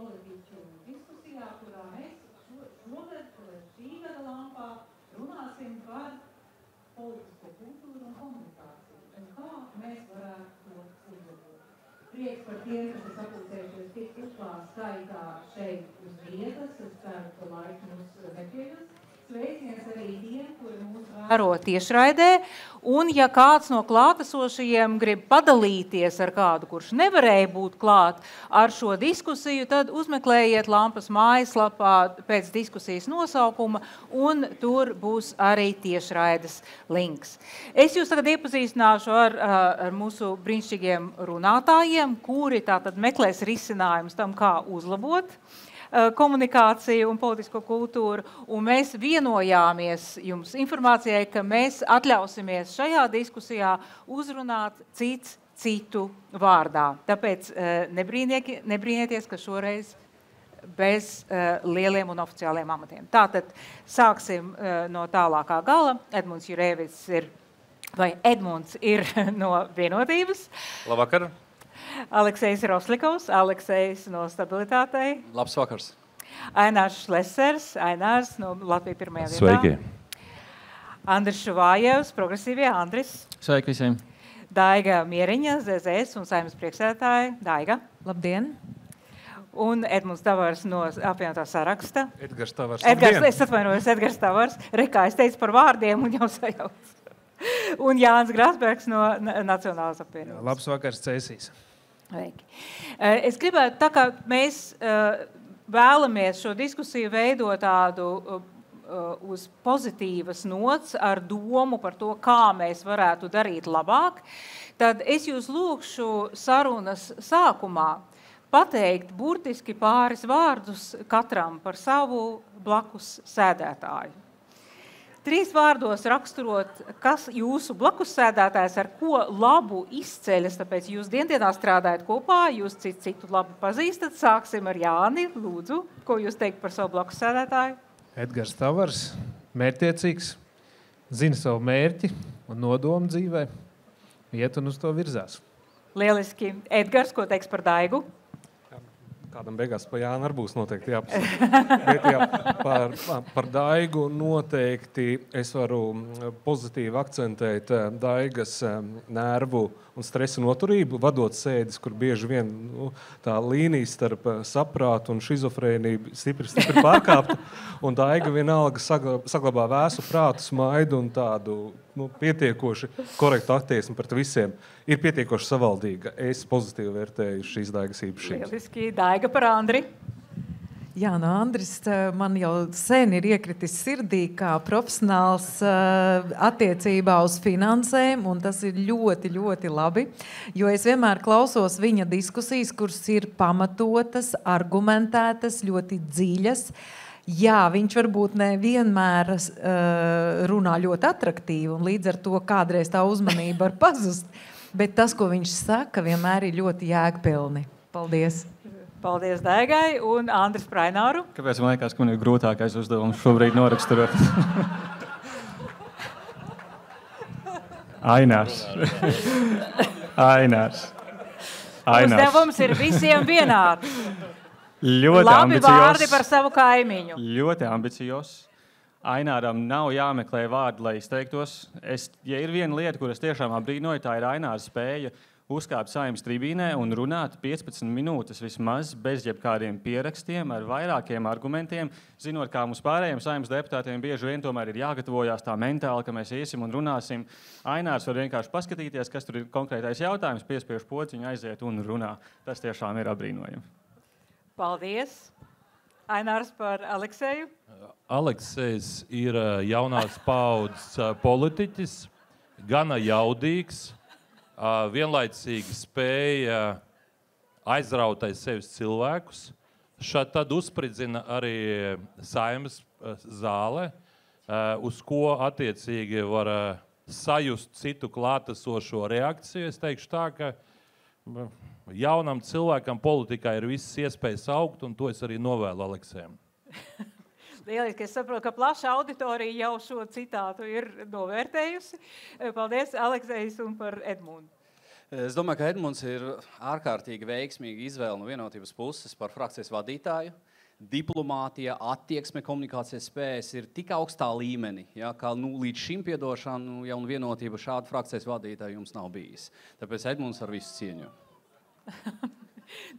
politiķu diskusijā, kurā mēs šogad šī gada lampā runāsim par politisko kultūru un komunikāciju. Un kā mēs varētu to uzlabot. Prieks par tiem, kas ir sapulcējušies tik uplā skaitā šeit uz vietas. Es ceru, ka laika mums nepieļas. Sveiciens arī tiem, kuri mūs vēro tiešraidē, un ja kāds no klātesošajiem grib padalīties ar kādu, kurš nevarēja būt klāt ar šo diskusiju, tad uzmeklējiet Lampas mājaslapā pēc diskusijas nosaukuma, un tur būs arī tiešraides links. Es jūs tagad iepazīstināšu ar mūsu brīnišķīgiem runātājiem, kuri tātad meklēs risinājumus tam, kā uzlabot komunikāciju un politisko kultūru, un mēs vienojāmies jums informācijai, ka mēs atļausimies šajā diskusijā uzrunāt cits citu vārdā. Tāpēc nebrīnieties, ka šoreiz bez lieliem un oficiāliem amatiem. Tātad sāksim no tālākā gala. Edmunds Jurēvics Edmunds ir no Vienotības. Labvakar. Aleksejs Roslikovs, Aleksejs no Stabilitātei. Labs vakars. Ainārs Šlesers, Ainārs no Latvija pirmajā vietā. Sveiki. Andris Šuvājevs, Progresīvie Andris. Sveiki visiem. Daiga Mieriņa, ZZS un Saeimas priekšsēdētāja. Daiga. Labdien. Un Edmunds Tavars no apvienotā saraksta. Edgars Tavars. Es atvainojos, Edgars Tavars. Rekā, es teicu par vārdiem un jau sajauc. Un Jānis Grasbergs no Nacionālās apvienības. Labs vakars, Cēsīs. Es gribētu, tā kā mēs vēlamies šo diskusiju veidot tādu uz pozitīvas nots ar domu par to, kā mēs varētu darīt labāk, tad es jūs lūkšu sarunas sākumā pateikt burtiski pāris vārdus katram par savu blakus sēdētāju. 3 vārdos raksturot, kas jūsu blakus sēdētājs ar ko labu izceļas, tāpēc jūs dienā strādājat kopā, jūs citu labi pazīstat. Sāksim ar Jāni, lūdzu, ko jūs teikt par savu blakus sēdētāju? Edgars Tavars, mērķtiecīgs, zina savu mērķi un nodomu dzīvē, iet un uz to virzās. Lieliski. Edgars, ko teiks par Daigu? Kādam beigās pa Jānu arī būs noteikti jāpasaka. Bet jā, par Daigu noteikti es varu pozitīvi akcentēt Daigas nervu un stresa noturību, vadot sēdes, kur bieži vien tā līnija starp saprātu un šizofrēniju stipri pārkāpta. Un Daiga vienalga saglabā vēsu prātu, smaidu un tādu pietiekoši korektu attieksmi pret visiem. Ir pietiekoši savaldīga. Es pozitīvi vērtēju šīs Daigas īpašības. Lieliski. Daiga par Andri. Jā, no Andris man jau sen ir iekritis sirdī kā profesionāls attiecībā uz finansēm, un tas ir ļoti, ļoti labi, jo es vienmēr klausos viņa diskusijas, kuras ir pamatotas, argumentētas, ļoti dziļas. Jā, viņš varbūt nevienmēr runā ļoti atraktīvi, un līdz ar to kādreiz tā uzmanība var pazust, bet tas, ko viņš saka, vienmēr ir ļoti jēgpilni. Paldies! Paldies Daigai un Andris Praināru. Kāpēc man liekas, ka man ir grūtākais uzdevums šobrīd noraksturot? Ainārs. Uzdevums ir visiem vienāds. Ļoti labi ambiciozs. Vārdi par savu kaimiņu. Ļoti ambiciozs. Aināram nav jāmeklē vārdi, lai izteiktos. Ja ir viena lieta, kuras tiešām apbrīnoju, tā ir Aināra spēja uzkāpt Saeimas tribīnē un runāt 15 minūtes vismaz bez jebkādiem pierakstiem, ar vairākiem argumentiem, zinot, kā mums pārējiem Saeimas deputātiem bieži vien tomēr ir jāgatavojās tā mentāli, ka mēs iesim un runāsim. Ainārs var vienkārši paskatīties, kas tur ir konkrētais jautājums, piespiež pociņu, aiziet un runā. Tas tiešām ir apbrīnojami. Paldies. Ainārs par Alekseju. Aleksejs ir jaunās paaudzes politiķis, gana jaudīgs, vienlaicīgi spēja aizraut aiz sevis cilvēkus. Šad tad uzspridzina arī Saeimas zāle, uz ko attiecīgi var sajust citu klātesošo reakciju. Es teikšu tā, ka jaunam cilvēkam politikā ir visas iespējas augt, un to es arī novēlu Aleksejam. Lieliski, es saprotu, ka plaša auditorija jau šo citātu ir novērtējusi. Paldies, Aleksejs, un par Edmundu. Es domāju, ka Edmunds ir ārkārtīgi veiksmīgi izvēle no Vienotības puses par frakcijas vadītāju. Diplomātija, attieksme, komunikācijas spējas ir tik augstā līmenī, ja, kā līdz šim piedošanu jaunu Vienotību šādu frakcijas vadītāju jums nav bijis. Tāpēc Edmunds ar visu cieņu.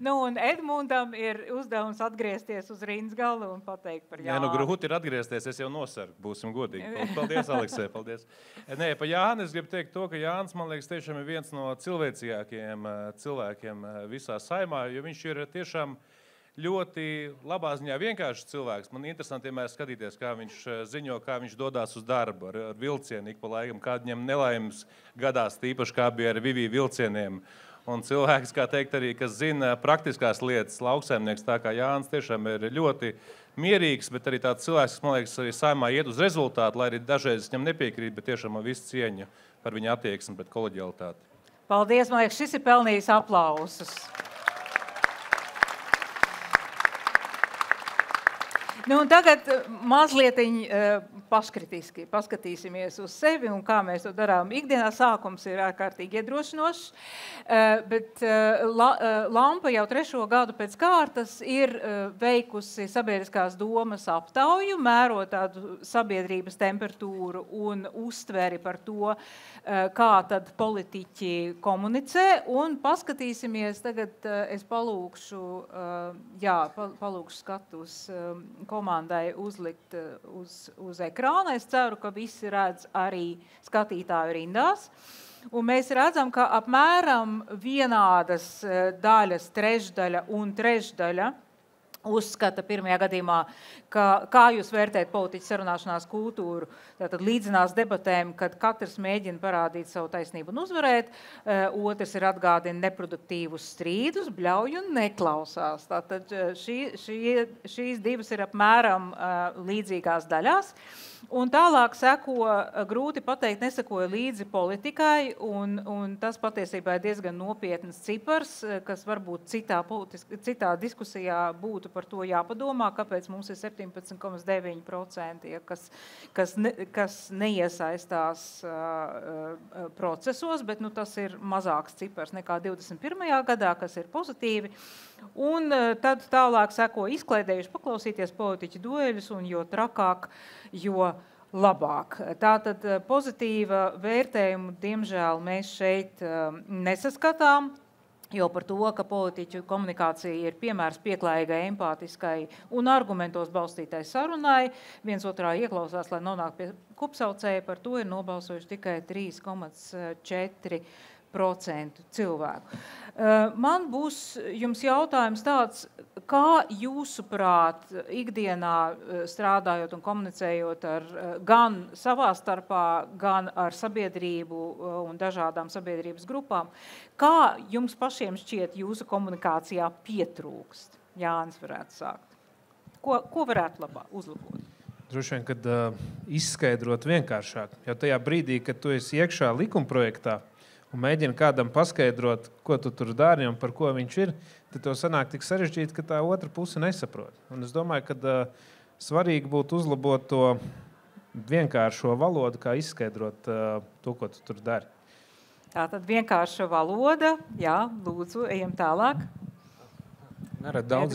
Un Edmundam ir uzdevums atgriezties uz rindas galu un pateikt par Jāni. Grūti ir atgriezties, es jau nosargu, būsim godīgi. Paldies, Aleksē, paldies. Pa Jāni es gribu teikt to, ka Jānis, man liekas, tiešām ir viens no cilvēcīgākajiem cilvēkiem visā Saeimā, jo viņš ir tiešām ļoti labā ziņā vienkāršs cilvēks. Man interesanti vienmēr skatīties, kā viņš ziņo, kā viņš dodās uz darbu ar vilcienu ik pa laikam, kād viņam nelaimes gadās, tīpaši kā bija ar Vivī vilcieniem. Un cilvēks, kā teikt arī, kas zina praktiskās lietas, lauksaimnieks, tā kā Jānis tiešām ir ļoti mierīgs, bet arī tāds cilvēks, kas, man liekas, arī Saeimā iet uz rezultātu, lai arī dažreiz viņam nepiekrīt, bet tiešām ar visu cieņu par viņa attieksmi pret koleģialitāti. Paldies, man liekas, šis ir pelnījis aplausus. Un tagad mazlietiņ paškritiski paskatīsimies uz sevi un kā mēs to darām. Ikdienā sākums ir ārkārtīgi iedrošinošs, bet Lampa jau 3. gadu pēc kārtas ir veikusi sabiedriskās domas aptauju, mērot tādu sabiedrības temperatūru un uztveri par to, kā tad politiķi komunicē, un paskatīsimies, tagad es palūkšu skatu uz komandai uzlikt uz ekrāna. Es ceru, ka visi redz arī skatītāju rindās. Un mēs redzam, ka apmēram vienādas daļas, trešdaļa un trešdaļa uzskata pirmajā gadījumā, kā jūs vērtēt politiķu sarunāšanās kultūru, tātad līdzinās debatēm, kad katrs mēģina parādīt savu taisnību un uzvarēt, otrs ir atgādina neproduktīvus strīdus, bļauj un neklausās. Tātad šīs divas ir apmēram līdzīgās daļās. Un tālāk seko, grūti pateikt, nesekoja līdzi politikai, un tas patiesībā ir diezgan nopietnas cipars, kas varbūt citā diskusijā būtu par to jāpadomā, kāpēc mums ir 17,9%, kas neiesaistās procesos, bet tas ir mazāks cipars nekā 21. gadā, kas ir pozitīvi. Un tad tālāk seko izklaidējuši paklausīties politiķu dueļus, un jo trakāk, jo labāk. Tātad pozitīva vērtējumu, diemžēl, mēs šeit nesaskatām, jo par to, ka politiķu komunikācija ir piemērs pieklājīgai, empātiskai un argumentos balstītai sarunai, viens otrā ieklausās, lai nonāk pie kupsaucēja, par to ir nobalsojuši tikai 3,4% cilvēku. Man būs jums jautājums tāds, kā jūsuprāt ikdienā strādājot un komunicējot ar gan savā starpā, gan ar sabiedrību un dažādām sabiedrības grupām, kā jums pašiem šķiet jūsu komunikācijā pietrūkst? Jānis varētu sākt. Ko varētu uzlabot? Droši vien, kad izskaidrot vienkāršāk, jo tajā brīdī, kad tu esi iekšā likumprojektā, un mēģina kādam paskaidrot, ko tu tur dari un par ko viņš ir, tad tev sanāk tik sarežģīti, ka tā otra puse nesaprot. Un es domāju, ka svarīgi būtu uzlabot to vienkāršo valodu, kā izskaidrot to, ko tu tur dari. Tātad vienkārša valoda, jā, lūdzu, ejam tālāk. Nerad daudz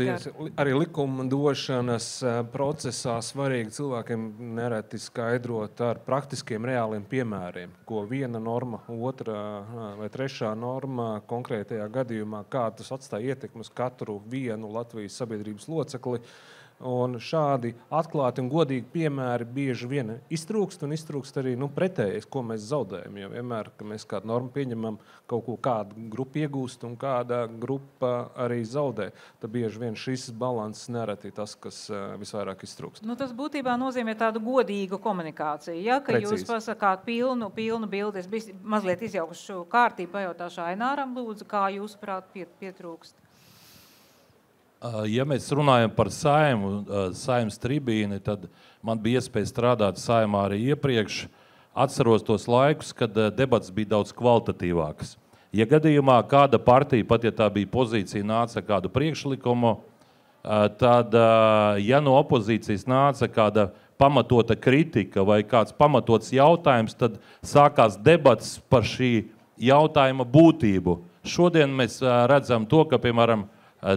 arī likuma došanas procesā svarīgi cilvēkiem nereti skaidrot ar praktiskiem reāliem piemēriem, ko viena norma, otra vai trešā norma konkrētajā gadījumā, kā tas atstāja ietekmi uz katru vienu Latvijas sabiedrības locekli. Un šādi atklāti un godīgi piemēri bieži vien iztrūkst un iztrūkst arī pretējais, ko mēs zaudējam. Jo vienmēr, ka mēs kādu normu pieņemam, kaut ko kādu grupu iegūst un kāda grupa arī zaudē. Tad bieži vien šis balanss nereti tas, kas visvairāk iztrūkst. Tas būtībā nozīmē tādu godīgu komunikāciju. Ja, ka Precīzi. Jūs pasakāt pilnu bildi, es biju mazliet izjaukuši kārtību, pajautāšu Aināram, lūdzu, kā jūs prāt pietrūkst? Ja mēs runājam par Saeimu, Saeimas tribīni, tad man bija iespēja strādāt Saeimā arī iepriekš. Atceros tos laikus, kad debats bija daudz kvalitatīvāks. Ja gadījumā kāda partija, pat ja tā bija pozīcija, nāca kādu priekšlikumu, tad, ja no opozīcijas nāca kāda pamatota kritika vai kāds pamatots jautājums, tad sākās debats par šī jautājuma būtību. Šodien mēs redzam to, ka, piemēram,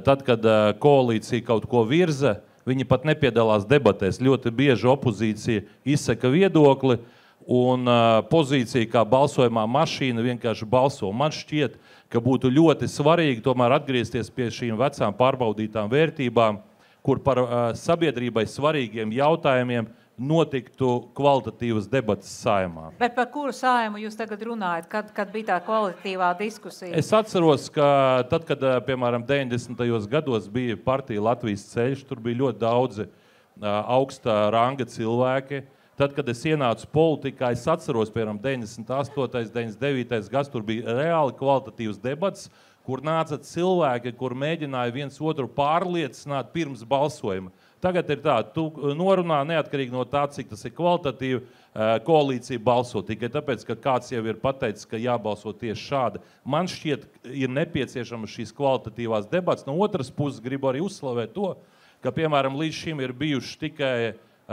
tad, kad koalīcija kaut ko virza, viņi pat nepiedalās debatēs. Ļoti bieži opozīcija izsaka viedokli, un pozīcija kā balsojumā mašīna vienkārši balso. Man šķiet, ka būtu ļoti svarīgi tomēr atgriezties pie šīm vecām pārbaudītām vērtībām, kur par sabiedrībai svarīgiem jautājumiem notiktu kvalitatīvas debatas Saeimā. Bet par kuru Saeimu jūs tagad runājat, kad bija tā kvalitatīvā diskusija? Es atceros, ka tad, kad, piemēram, 90. gados bija partija Latvijas ceļš, tur bija ļoti daudzi augstā ranga cilvēki. Tad, kad es ienācu politikā, es atceros, piemēram, 98. 99. gads, tur bija reāli kvalitatīvas debats, kur nāca cilvēki, kur mēģināja viens otru pārliecināt pirms balsojuma. Tagad ir tā, tu norunā neatkarīgi no tā, cik tas ir kvalitatīvi, koalīcija balso tikai tāpēc, ka kāds jau ir pateicis, ka jābalso tieši šādi. Man šķiet, ir nepieciešamas šīs kvalitatīvās debats. No otras puses gribu arī uzslavēt to, ka, piemēram, līdz šim ir bijuši tikai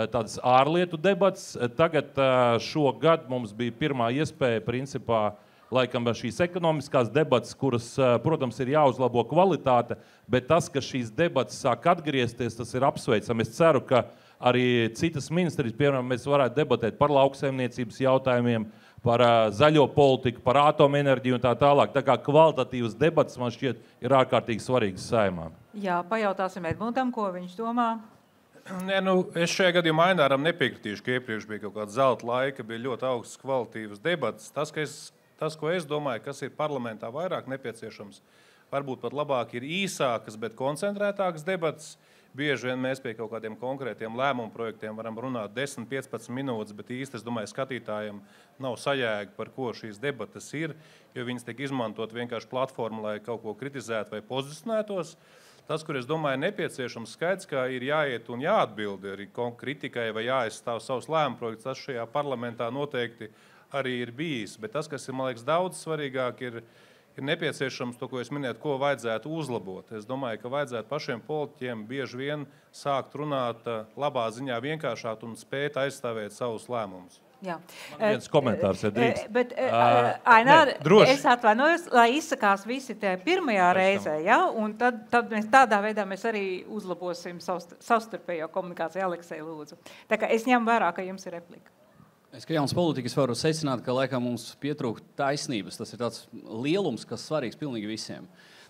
tādas ārlietu debats. Tagad šogad mums bija pirmā iespēja, principā, laikam šīs ekonomiskās debatas, kuras, protams, ir jāuzlabo kvalitāte, bet tas, ka šīs debatas sāk atgriezties, tas ir apsveicami. Es ceru, ka arī citas ministrijas, piemēram, mēs varētu debatēt par lauksaimniecības jautājumiem, par zaļo politiku, par atomenerģiju un tā tālāk. Tā kā kvalitatīvas debatas, man šķiet, ir ārkārtīgi svarīgas Saeimā. Jā, pajautāsim Edmundam, ko viņš domā. Nē, es šajā gadījumā Aināram nepiekritīšu, ka iepriekš bija kaut kāda zelta laika, bija ļoti augstas kvalitīvas debatas. Tas, ko es domāju, kas ir parlamentā vairāk nepieciešams, varbūt pat labāk ir īsākas, bet koncentrētākas debatas. Bieži vien mēs pie kaut kādiem konkrētiem lēmumu projektiem varam runāt 10-15 minūtes, bet īsti, es domāju, skatītājiem nav sajēga, par ko šīs debatas ir, jo viņas tiek izmantot vienkārši platformu, lai kaut ko kritizētu vai pozicionētos. Tas, kur es domāju, nepieciešams skaidrs, ka ir jāiet un jāatbild arī kritikai vai jāaizstāv savus lēmumu projektus, tas šajā parlamentā noteikti arī ir bijis, bet tas, kas ir, man liekas, daudz svarīgāk, ir nepieciešams to, ko es minētu, ko vajadzētu uzlabot. Es domāju, ka vajadzētu pašiem politiķiem bieži vien sākt runāt labā ziņā vienkāršāk un spēt aizstāvēt savus lēmumus. Jā. Man viens komentārs ir drīkst. Bet, Ainār, es atvainojos, lai izsakās visi te pirmajā reizē, ja? Un tad mēs tādā veidā mēs arī uzlabosim savstarpējo komunikāciju. Aleksej, lūdzu. Tā kā es ņemu vērā, ka jums ir replika. Es kā jauns politikas varu secināt, ka laikam mums pietrūkst taisnības. Tas ir tāds lielums, kas svarīgs pilnīgi visiem.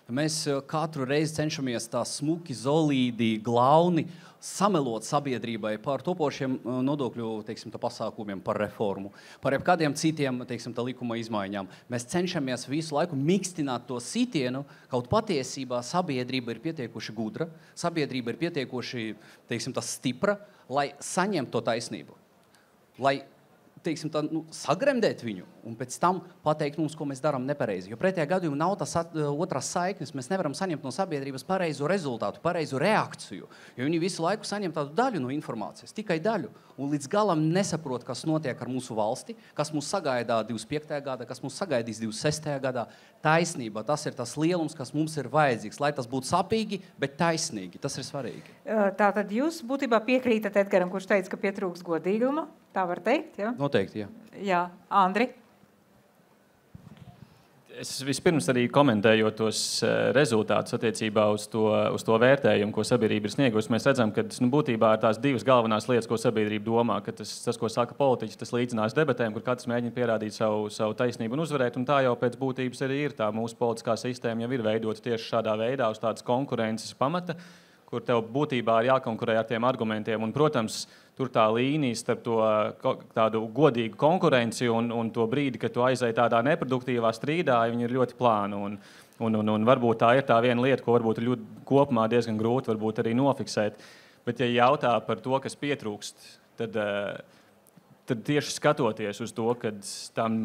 Mēs katru reizi cenšamies tā smuki, zolīdi, glauni samelot sabiedrībai par topošiem nodokļu, teiksim, pasākumiem, par reformu, par jebkādiem citiem, teiksim, likuma izmaiņām. Mēs cenšamies visu laiku mikstināt to sitienu, kaut patiesībā sabiedrība ir pietiekuši gudra, sabiedrība ir pietiekuši, teiksim, stipra, lai saņemtu to taisnību. Lai teiksim, sagremdēt viņu un pēc tam pateikt mums, ko mēs darām nepareizi. Jo pretējā gadījumā nav tas otrās saiknes, mēs nevaram saņemt no sabiedrības pareizo rezultātu, pareizo reakciju, jo viņi visu laiku saņem tādu daļu no informācijas, tikai daļu, un līdz galam nesaprot, kas notiek ar mūsu valsti, kas mūs sagaidā 25. gadā, kas mūs sagaidīs 26. gadā. Taisnība, tas ir tas lielums, kas mums ir vajadzīgs, lai tas būtu sapīgi, bet taisnīgi. Tas ir svarīgi. Tātad jūs būtībā piekrītat Edgaram, kurš teica, ka pietrūks godīguma, tā var teikt, ja? Noteikti, jā. Jā, Andri? Es vispirms arī komentējot tos rezultātus attiecībā uz to vērtējumu, ko sabiedrība ir sniegusi. Mēs redzam, ka būtībā ir tās divas galvenās lietas, ko sabiedrība domā, ka tas ko saka politiķis, tas līdzinās debatēm, kur katrs mēģina pierādīt savu taisnību un uzvarēt, un tā jau pēc būtības arī ir. Tā mūsu politiskā sistēma jau ir veidota tieši šādā veidā uz tādas konkurences pamata, kur tev būtībā ir jākonkurē ar tiem argumentiem. Un, protams, tur tā līnija starp tādu godīgu konkurenci un to brīdi, kad tu aizēji tādā neproduktīvā strīdā, viņi ir ļoti plāni. Un varbūt tā ir tā viena lieta, ko varbūt ir kopumā diezgan grūti varbūt arī nofiksēt. Bet, ja jautā par to, kas pietrūkst, tad tieši skatoties uz to, ka tam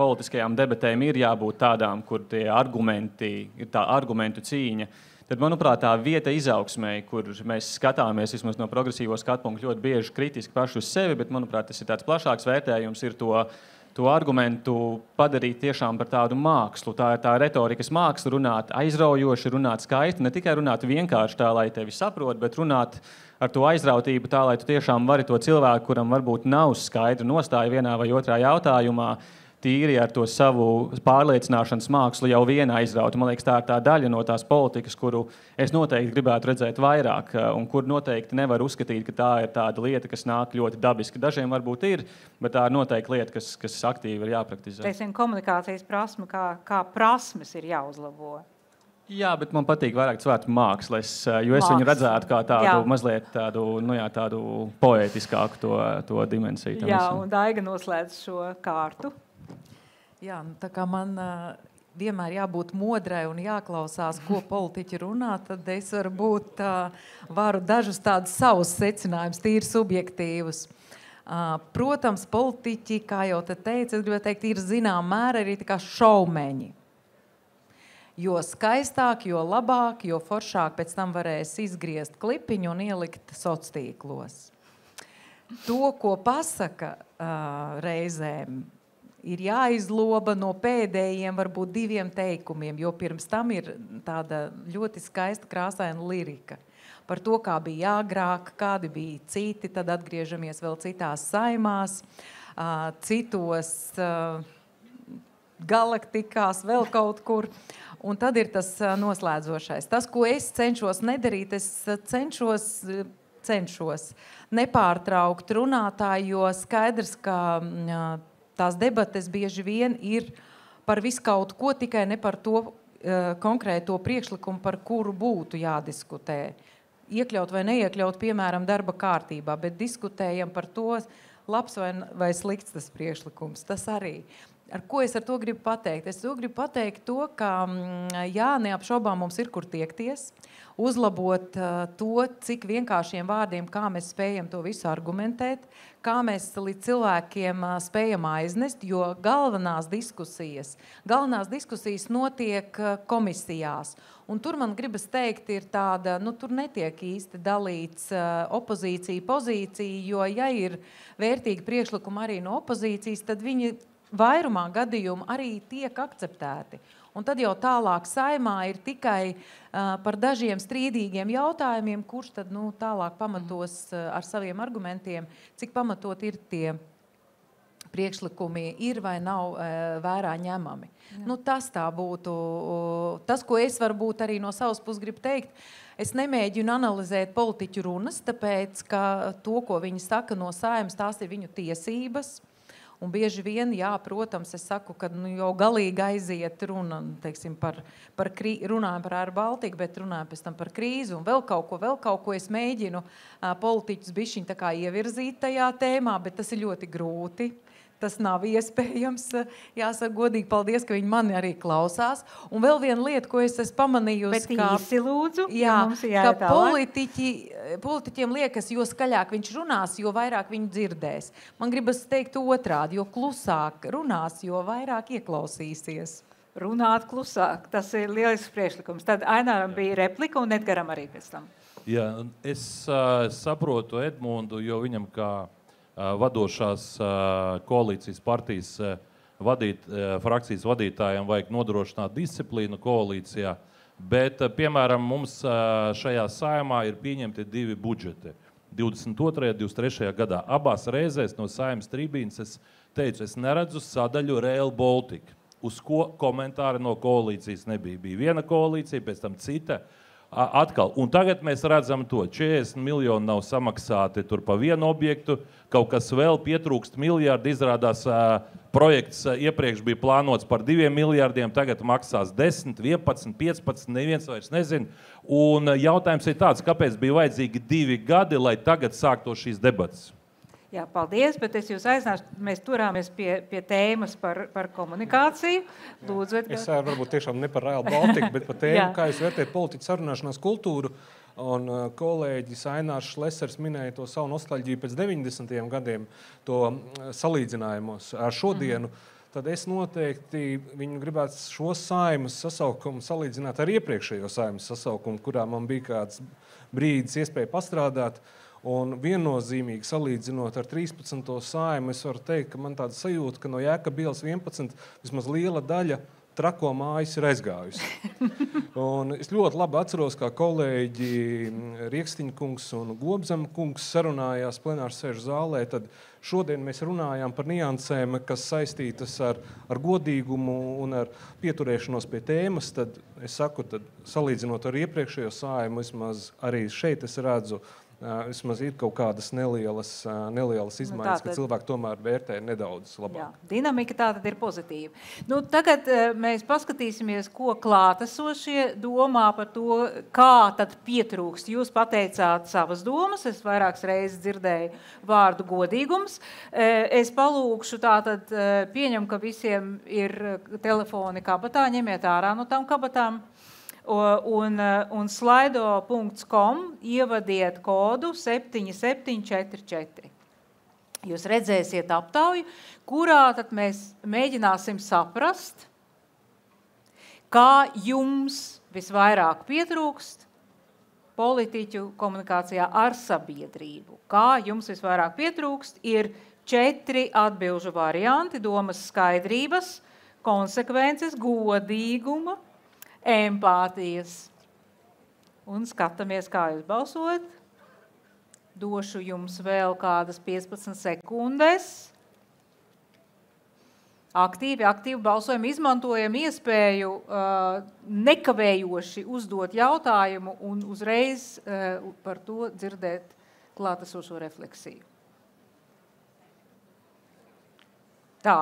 politiskajām debatēm ir jābūt tādām, kur tie argumenti, ir tā argumentu cīņa, tad, manuprāt, tā vieta izaugsmei, kur mēs skatāmies vismaz no progresīvo skatpunktu ļoti bieži kritiski paši uz sevi, bet, manuprāt, tas ir tāds plašāks vērtējums, ir to argumentu padarīt tiešām par tādu mākslu. Tā ir tā retorikas māksla, runāt aizraujoši, runāt skaisti, ne tikai runāt vienkārši tā, lai tevi saprot, bet runāt ar to aizrautību tā, lai tu tiešām vari to cilvēku, kuram varbūt nav skaidra nostāja vienā vai otrā jautājumā, tīri ar to savu pārliecināšanas mākslu jau vien aizrauti. Man liekas, tā ir tā daļa no tās politikas, kuru es noteikti gribētu redzēt vairāk, un kur noteikti nevar uzskatīt, ka tā ir tāda lieta, kas nāk ļoti dabiski. Dažiem varbūt ir, bet tā ir noteikti lieta, kas aktīvi ir jāpraktizē. Teiksim, komunikācijas prasme, kā prasmes ir jāuzlabo. Jā, bet man patīk vairāk cilvēku mākslas, jo es viņu redzētu kā tādu mazliet tādu poētiskāku to dimensiju. Jā, un Daiga noslēdz šo kārtu. Jā, tā kā man vienmēr jābūt modrai un jāklausās, ko politiķi runā, tad es varu dažus tādus savus secinājumus, tīri subjektīvus. Protams, politiķi, kā jau te teicu, es gribētu teikt, ir zinām mēra arī tā kā šaumeņi. Jo skaistāk, jo labāk, jo foršāk pēc tam varēs izgriezt klipiņu un ielikt sociālos. To, ko pasaka reizēm, ir jāizloba no pēdējiem, varbūt 2 teikumiem, jo pirms tam ir tāda ļoti skaista krāsaina lirika. Par to, kā bija jāgrāk, kādi bija citi, tad atgriežamies vēl citās saimās, citos galaktikās, vēl kaut kur. Un tad ir tas noslēdzošais. Tas, ko es cenšos nedarīt, es cenšos nepārtraukt runātāju, jo skaidrs, ka tās debates bieži vien ir par visu kaut ko, tikai ne par to konkrēto priekšlikumu, par kuru būtu jādiskutē. Iekļaut vai neiekļaut, piemēram, darba kārtībā, bet diskutējam par to, labs vai slikts tas priekšlikums. Tas arī. Ar ko es ar to gribu pateikt? Es to gribu pateikt to, ka jā, neapšaubām mums ir kur tiekties, uzlabot to, cik vienkāršiem vārdiem, kā mēs spējam to visu argumentēt, kā mēs līdz cilvēkiem spējam aiznest, jo galvenās diskusijas notiek komisijās. Un tur man gribas teikt, ir tāda, tur netiek īsti dalīts opozīcija, pozīcija, jo ja ir vērtīgi priekšlikumi arī no opozīcijas, tad viņi vairumā gadījumu arī tiek akceptēti. Un tad jau tālāk saimā ir tikai par dažiem strīdīgiem jautājumiem, kurš tad tālāk pamatos ar saviem argumentiem, cik pamatot ir tie priekšlikumi ir vai nav vērā ņemami. Tas tā būtu, tas, ko es varbūt arī no savas puses gribu teikt, es nemēģinu analizēt politiķu runas, tāpēc, ka to, ko viņi saka no saimas, tās ir viņu tiesības. Un bieži vien, jā, protams, es saku, ka jau galīgi aiziet runa, teiksim, runājam par Air Baltiku, bet runājam pēc tam par krīzi un vēl kaut ko. Es mēģinu politiķus bišķiņ tā kā ievirzīt tajā tēmā, bet tas ir ļoti grūti. Tas nav iespējams. Jāsaka godīgi, paldies, ka viņi mani arī klausās. Un vēl viena lieta, ko es esmu pamanījusi, bet īsi lūdzu, ka politiķiem liekas, jo skaļāk viņš runās, jo vairāk viņi dzirdēs. Man gribas teikt otrādi, jo klusāk runās, jo vairāk ieklausīsies. Runāt klusāk, tas ir lielisks priekšlikums. Tad Aināram bija replika un Edgaram arī pēc tam. Jā, es saprotu Edmundu, jo viņam kā vadošās koalīcijas partijas frakcijas vadītājiem vajag nodrošināt disciplīnu koalīcijā, bet, piemēram, mums šajā saimā ir pieņemti 2 budžeti. 22. un 23. gadā. Abās reizēs no saimas tribīnes es teicu, es neredzu sadaļu Rail Baltica, uz ko komentāri no koalīcijas nebija. Bija viena koalīcija, pēc tam cita. Atkal. Un tagad mēs redzam to, 40 miljoni nav samaksāti tur pa vienu objektu, kaut kas vēl pietrūkst miljardi, izrādās projekts iepriekš bija plānots par 2 miljardiem, tagad maksās 10, 11, 15, neviens vairs nezin. Un jautājums ir tāds, kāpēc bija vajadzīgi 2 gadi, lai tagad sāktu šīs debatas? Jā, paldies, bet es jūs aicināšu, mēs turāmies pie tēmas par komunikāciju. Lūdzu, Edgar. Es varbūt tiešām ne par Rail Baltiku, bet par tēmu, kā jūs vērtējat politiķu sarunāšanās kultūru. Un kolēģis Ainārs Šlesers minēja to savu nostalģiju pēc 90. gadiem, to salīdzinājumos ar šodienu. Tad es noteikti viņu gribētu šo saimas sasaukumu salīdzināt ar iepriekšējo saimas sasaukumu, kurā man bija kāds brīdis iespēja pastrādāt. Un viennozīmīgi salīdzinot ar 13. saimu, es varu teikt, ka man tāda sajūta, ka no Jēkabielas 11 vismaz liela daļa trako mājas ir aizgājusi. Un es ļoti labi atceros, kā kolēģi Riekstiņkungs un Gobzema kungs sarunājās plenāru sēžu zālē, tad šodien mēs runājām par niansēm, kas saistītas ar godīgumu un ar pieturēšanos pie tēmas, tad es saku, tad salīdzinot ar iepriekšējo Saeimu, vismaz arī šeit es redzu, vismaz ir kaut kādas nelielas izmaiņas, ka cilvēki tomēr vērtē nedaudz labāk. Jā, dinamika tātad ir pozitīva. Nu, tagad mēs paskatīsimies, ko klātesošie domā par to, kā tad pietrūkst. Jūs pateicāt savas domas, es vairākas reizes dzirdēju vārdu godīgums. Es palūkšu tātad pieņem, ka visiem ir telefoni kabatā, ņemiet ārā no tām kabatām. Un slido.com ievadiet kodu 7744. Jūs redzēsiet aptauju, kurā tad mēs mēģināsim saprast, kā jums visvairāk pietrūkst politiķu komunikācijā ar sabiedrību. Kā jums visvairāk pietrūkst, ir 4 atbilžu varianti: domas skaidrības, konsekvences, godīguma, empātijas. Un skatāmies, kā jūs balsot. Došu jums vēl kādas 15 sekundes. Aktīvi balsojam, izmantojam iespēju nekavējoši uzdot jautājumu un uzreiz par to dzirdēt klātesošo refleksiju. Tā.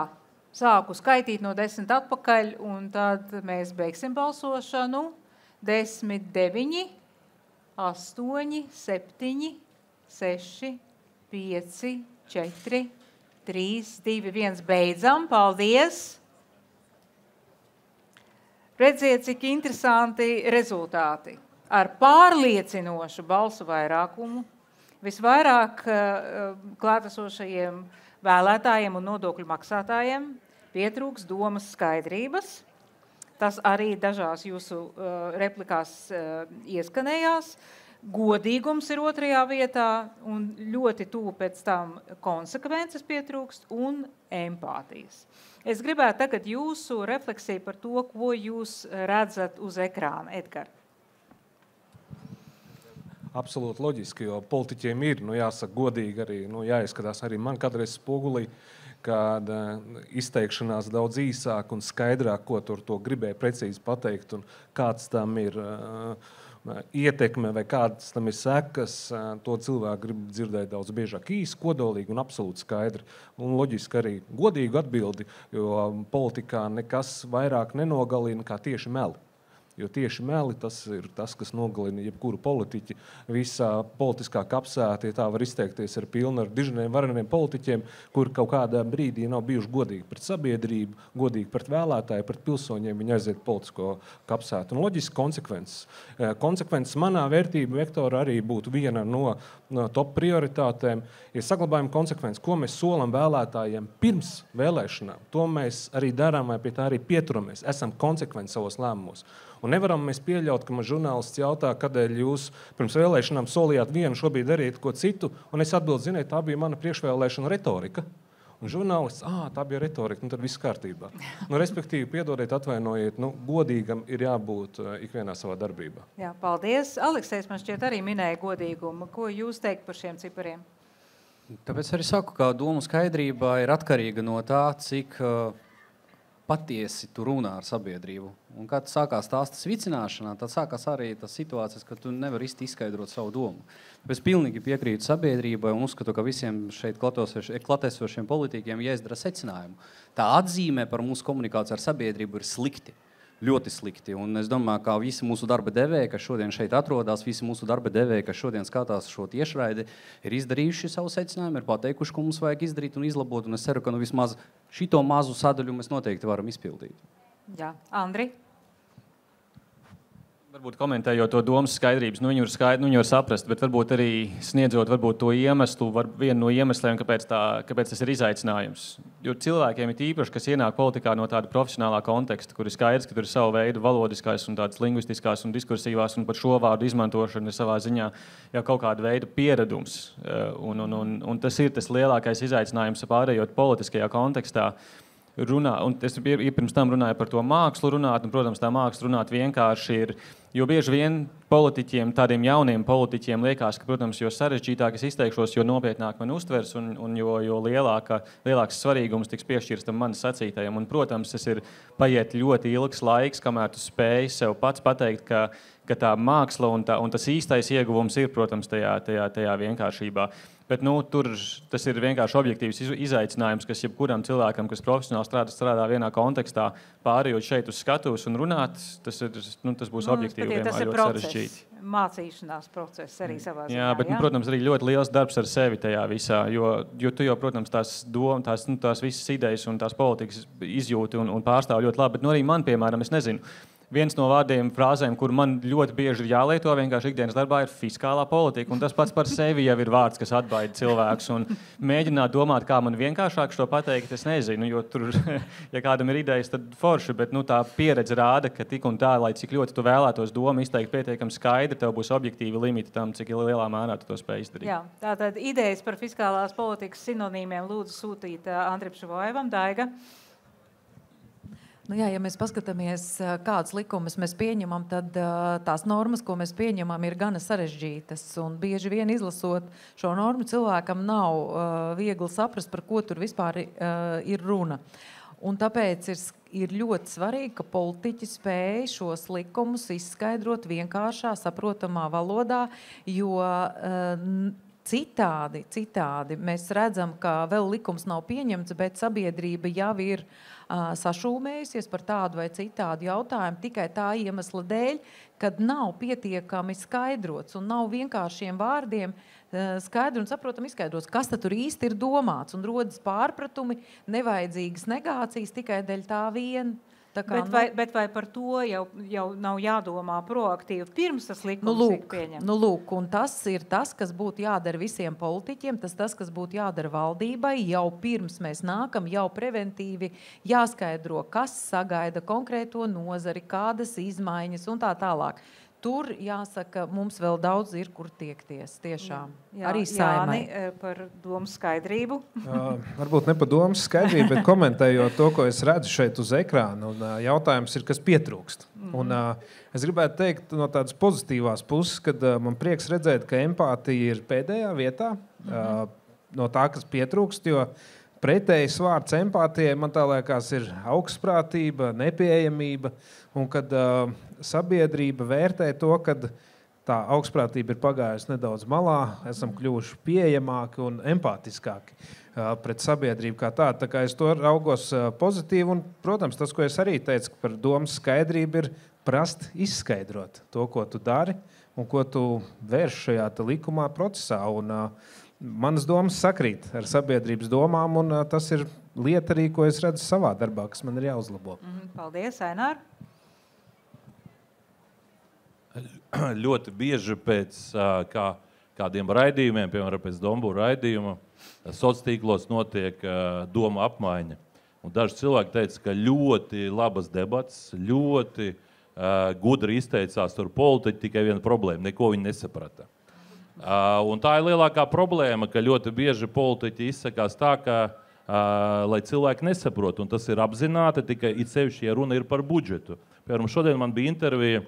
Sāku skaitīt no 10 atpakaļ, un tad mēs beigsim balsošanu. 10, 9, 8, 7, 6, 5, 4, 3, 2, 1. Beidzam. Paldies! Redziet, cik interesanti rezultāti. Ar pārliecinošu balsu vairākumu visvairāk klātesošajiem vēlētājiem un nodokļu maksātājiem pietrūks domas skaidrības. Tas arī dažās jūsu replikās ieskanējās. Godīgums ir 2. vietā un ļoti tuvu pēc tam konsekvences pietrūkst un empātijas. Es gribētu tagad jūsu refleksiju par to, ko jūs redzat uz ekrāna. Edgar. Absolūti loģiski, jo politiķiem ir, jāsaka godīgi arī, jāizskatās arī man kādreiz spogulī, kad izteikšanās daudz īsāk un skaidrāk, ko tur to gribēja precīzi pateikt un kāds tam ir ietekme vai kādas tam ir sekas, to cilvēku grib dzirdēt daudz biežāk īsi, kodolīgi un absolūti skaidri. Un loģiski arī godīgu atbildi, jo politikā nekas vairāk nenogalina kā tieši meli. Jo tieši meli tas ir tas, kas nogalina jebkuru politiķi. Visā politiskā kapsēta, ja tā var izteikties, ir pilna ar diženiem vareniem politiķiem, kuri kaut kādā brīdī nav bijuši godīgi pret sabiedrību, godīgi pret vēlētāju, pret pilsoņiem, viņi aiziet politisko kapsētu. Un loģiski konsekvences. Konsekvences manā vērtību vektora arī būtu viena no top prioritātēm. Ir saglabājuma konsekvences, ko mēs solam vēlētājiem pirms vēlēšanām. To mēs arī darām vai pie tā arī pieturamies. Esam konsekventi savos lēmumos. Un nevaram mēs pieļaut, ka man žurnālists jautā, kādēļ jūs pirms vēlēšanām solījāt vienu, šobrīd darīt ko citu, un es atbildu, ziniet, tā bija mana priekšvēlēšana retorika. Un žurnālists, tā bija retorika, tad viss kārtībā. Respektīvi, piedodiet, atvainojiet, godīgam ir jābūt ikvienā savā darbībā. Jā, paldies. Aleksējs man šķiet arī minēja godīgumu. Ko jūs teikt par šiem cipariem? Tāpēc arī saku, ka doma skaidrība ir atkarīga no tā, cik patiesi tu runā ar sabiedrību. Un kad sākās tās vicināšanā, tad sākās arī tas situācijas, ka tu nevar īsti izskaidrot savu domu. Es pilnīgi piekrītu sabiedrībai un uzskatu, ka visiem šeit klātesošiem politiķiem jāizdara secinājumu. Tā atzīme par mūsu komunikāciju ar sabiedrību ir slikti. Ļoti slikti. Un es domāju, ka visi mūsu darba devēji, kas šodien šeit atrodas, visi mūsu darba devēji, kas šodien skatās šo tiešraidi, ir izdarījuši savu secinājumu, ir pateikuši, ko mums vajag izdarīt un izlabot. Un es ceru, ka vismaz šito mazu sadaļu mēs noteikti varam izpildīt. Jā, Andri? Varbūt komentējot to domas skaidrības, viņu var saprast, bet varbūt arī sniedzot to iemeslu, vienu no iemesliem, kāpēc tas ir izaicinājums. Jo cilvēkiem ir īpaši, kas ienāk politikā no tāda profesionālā konteksta, kur ir skaidrs, ka tur ir savu veidu valodiskās un tādas lingvistiskās un diskursīvās un pat šo vārdu izmantošana ir savā ziņā jau kaut kāda veida pieredums. Un tas ir tas lielākais izaicinājums pārējot politiskajā kontekstā. runā, un es pirms tam runāju par to mākslu runāt, un, protams, tā māksla runāt vienkārši ir, jo bieži vien politiķiem, tādiem jauniem politiķiem liekas, ka, protams, jo sarežģītāk es izteikšos, jo nopietnāk man uztvers, un jo lielāks svarīgums tiks piešķirts tam manis sacītajam. Un, protams, tas ir paiet ļoti ilgs laiks, kamēr tu spēj sev pats pateikt, ka tā māksla un tas īstais ieguvums ir, protams, tajā vienkāršībā. Bet tas ir vienkārši objektīvs izaicinājums, kas jebkuram cilvēkam, kas profesionāli strādā vienā kontekstā, pārējot šeit uz skatuves un runāt, tas būs objektīvi vienmēr ļoti sarežģīti. Mācīšanās process arī savā ziņā. Jā, bet, protams, arī ļoti liels darbs ar sevi tajā visā, jo tu jau, protams, tās visas idejas un tās politikas izjūti un pārstāv ļoti labi, bet arī man, piemēram, es nezinu, viens no vārdiem, frāzēm, kur man ļoti bieži ir jālieto vienkārši ikdienas darbā, ir fiskālā politika. Un tas pats par sevi jau ir vārds, kas atbaida cilvēks. Un mēģināt domāt, kā man vienkāršāk šo pateikt, es nezinu, jo tur, ja kādam ir idejas, tad forši, bet tā pieredze rāda, ka tik un tā, lai cik ļoti tu vēlētos domu izteikt pietiekami skaidri, tev būs objektīvi limiti tam, cik lielā mērā tu to spēj izdarīt. Jā, tātad idejas par fiskālās politikas sinonīmiem lūdzu sūtīt Andrim Šuvojevam. Daiga. Ja mēs paskatāmies, kādas likumus mēs pieņemam, tad tās normas, ko mēs pieņemam, ir gana sarežģītas. Un bieži vien izlasot šo normu, cilvēkam nav viegli saprast, par ko tur vispār ir runa. Un tāpēc ir ļoti svarīgi, ka politiķi spēj šos likumus izskaidrot vienkāršā, saprotamā valodā, jo citādi mēs redzam, ka vēl likums nav pieņemts, bet sabiedrība jau ir sašūmējusies par tādu vai citādu jautājumu tikai tā iemesla dēļ, kad nav pietiekami skaidrots un nav vienkāršiem vārdiem skaidri un saprotam izskaidrots, kas tad tur īsti ir domāts, un rodas pārpratumi, nevajadzīgas negācijas tikai dēļ tā vien. Bet vai par to jau nav jādomā proaktīvi pirms tas likums tiek pieņemts? Lūk, un tas ir tas, kas būtu jādara visiem politiķiem, tas, kas būtu jādara valdībai, jau pirms mēs nākam, jau preventīvi jāskaidro, kas sagaida konkrēto nozari, kādas izmaiņas un tā tālāk. Tur, jāsaka, mums vēl daudz ir, kur tiekties tiešām. Jā, arī Saimai. Jāni, par domu skaidrību. Varbūt ne par domu skaidrību, bet komentējot to, ko es redzu šeit uz ekrāna. Un, jautājums ir, kas pietrūkst. Un, es gribētu teikt no tādas pozitīvās puses, kad man prieks redzēt, ka empātija ir pēdējā vietā no tā, kas pietrūkst, jo pretējs vārds empātijai, man tā liekas, ir augstprātība, nepieejamība, un kad sabiedrība vērtē to, kad tā augstprātība ir pagājusi nedaudz malā, esam kļuvuši pieejamāki un empātiskāki pret sabiedrību kā tādu. Tā kā es to raugos pozitīvi, un, protams, tas, ko es arī teicu par domas skaidrību, ir prast izskaidrot to, ko tu dari un ko tu vērš šajā likumā procesā. Un, manas domas sakrīt ar sabiedrības domām, un tas ir lieta arī, ko es redzu savā darbā, kas man ir jāuzlabo. Paldies, Ainār. Ļoti bieži pēc kādiem raidījumiem, piemēram, pēc Dombūra raidījuma, sociālos notiek doma apmaiņa. Un daži cilvēki teica, ka ļoti labas debatas, ļoti gudri izteicās tur politiķi, tikai viena problēma, neko viņi nesaprata. Un tā ir lielākā problēma, ka ļoti bieži politiķi izsakās tā, ka, lai cilvēki nesaprot, un tas ir apzināti, tikai it sevišķi, ja runa ir par budžetu. Piemēram, šodien man bija intervija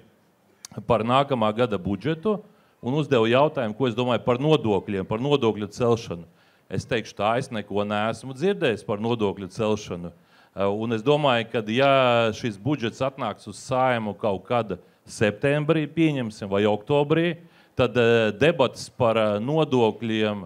par nākamā gada budžetu un uzdevu jautājumu, ko es domāju par nodokļiem, par nodokļu celšanu. Es teikšu tā, es neko neesmu dzirdējis par nodokļu celšanu. Un es domāju, ka ja šis budžets atnāks uz Saimu kaut kad septembrī, pieņemsim, vai oktobrī, tad debatas par nodokļiem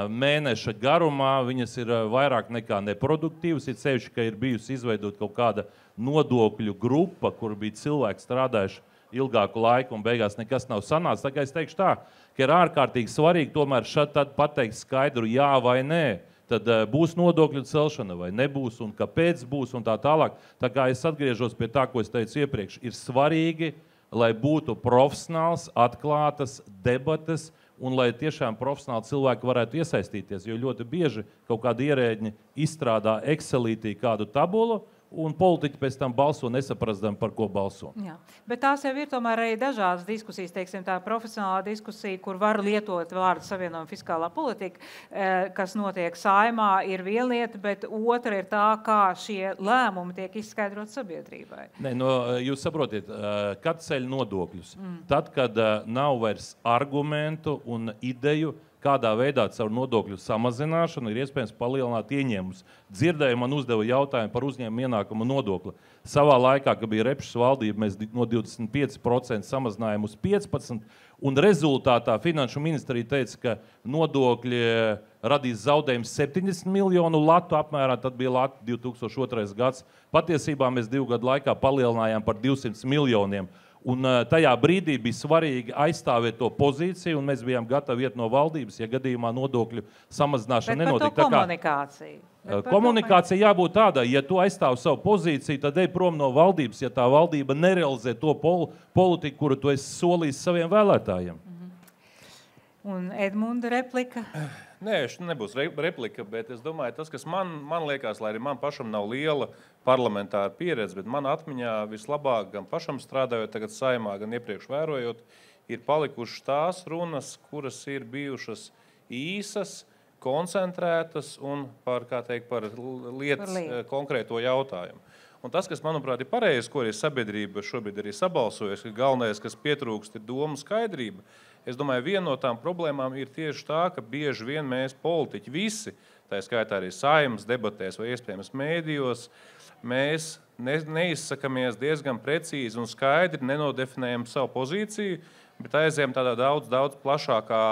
mēneša garumā, viņas ir vairāk nekā neproduktīvas, ir sevišķi, ka ir bijusi izveidot kaut kāda nodokļu grupa, kur bija cilvēki strādājuši ilgāku laiku un beigās nekas nav sanācis. Tā kā es teikšu tā, ka ir ārkārtīgi svarīgi tomēr šad tad pateikt skaidru jā vai nē. Tad būs nodokļu celšana vai nebūs un kāpēc būs un tā tālāk. Tā kā es atgriežos pie tā, ko es teicu iepriekš, ir svarīgi, lai būtu profesionāls, atklātas debates un lai tiešām profesionāli cilvēki varētu iesaistīties, jo ļoti bieži kaut kādi ierēģi izstrādā Excelītī kādu tabulu un politiķi pēc tam balso nesaprastam, par ko balso. Jā. Bet tās jau ir tomēr arī dažādas diskusijas, teiksim, tā profesionālā diskusija, kur var lietot vārdu savienojuma fiskālā politika, kas notiek Saeimā, ir viena lieta, bet otra ir tā, kā šie lēmumi tiek izskaidrot sabiedrībai. Nē, jūs saprotiet, kad ceļ nodokļus? Tad, kad nav vairs argumentu un ideju, kādā veidā caur nodokļu samazināšanu ir iespējams palielināt ieņēmumus. Dzirdēju, man uzdeva jautājumu par uzņēmumu ienākumu nodokli. Savā laikā, kad bija Repšas valdība, mēs no 25% samazinājām uz 15%, un rezultātā Finanšu ministrija teica, ka nodokļi radīs zaudējums 70 miljonu latu apmērā, tad bija latu 2002. gads. Patiesībā mēs 2 gadu laikā palielinājām par 200 miljoniem. Un tajā brīdī bija svarīgi aizstāvēt to pozīciju, un mēs bijām gatavi iet no valdības, ja gadījumā nodokļu samazināšana nenotika. Bet par to komunikāciju. Komunikācija jābūt tādai, ja tu aizstāvi savu pozīciju, tad ej prom no valdības, ja tā valdība nerealizē to politiku, kuru tu esi solījis saviem vēlētājiem. Un Edmunda replika? Nē, šī nebūs replika, bet es domāju, tas, kas man liekas, lai arī man pašam nav liela parlamentāra pieredze, bet man atmiņā vislabāk gan pašam strādājot tagad Saeimā, gan iepriekš vērojot, ir palikušas tās runas, kuras ir bijušas īsas, koncentrētas un par lietas konkrēto jautājumu. Un tas, kas, manuprāt, ir pareizi, ko arī sabiedrība šobrīd arī sabalsojas, ka galvenais, kas pietrūkst, ir domu skaidrība. Es domāju, viena no tām problēmām ir tieši tā, ka bieži vien mēs politiķi visi, tā skaitā arī Saeimas debatēs vai iespējams mēdījos, mēs neizsakamies diezgan precīzi un skaidri, nenodefinējam savu pozīciju, bet aizējam tādā daudz plašākā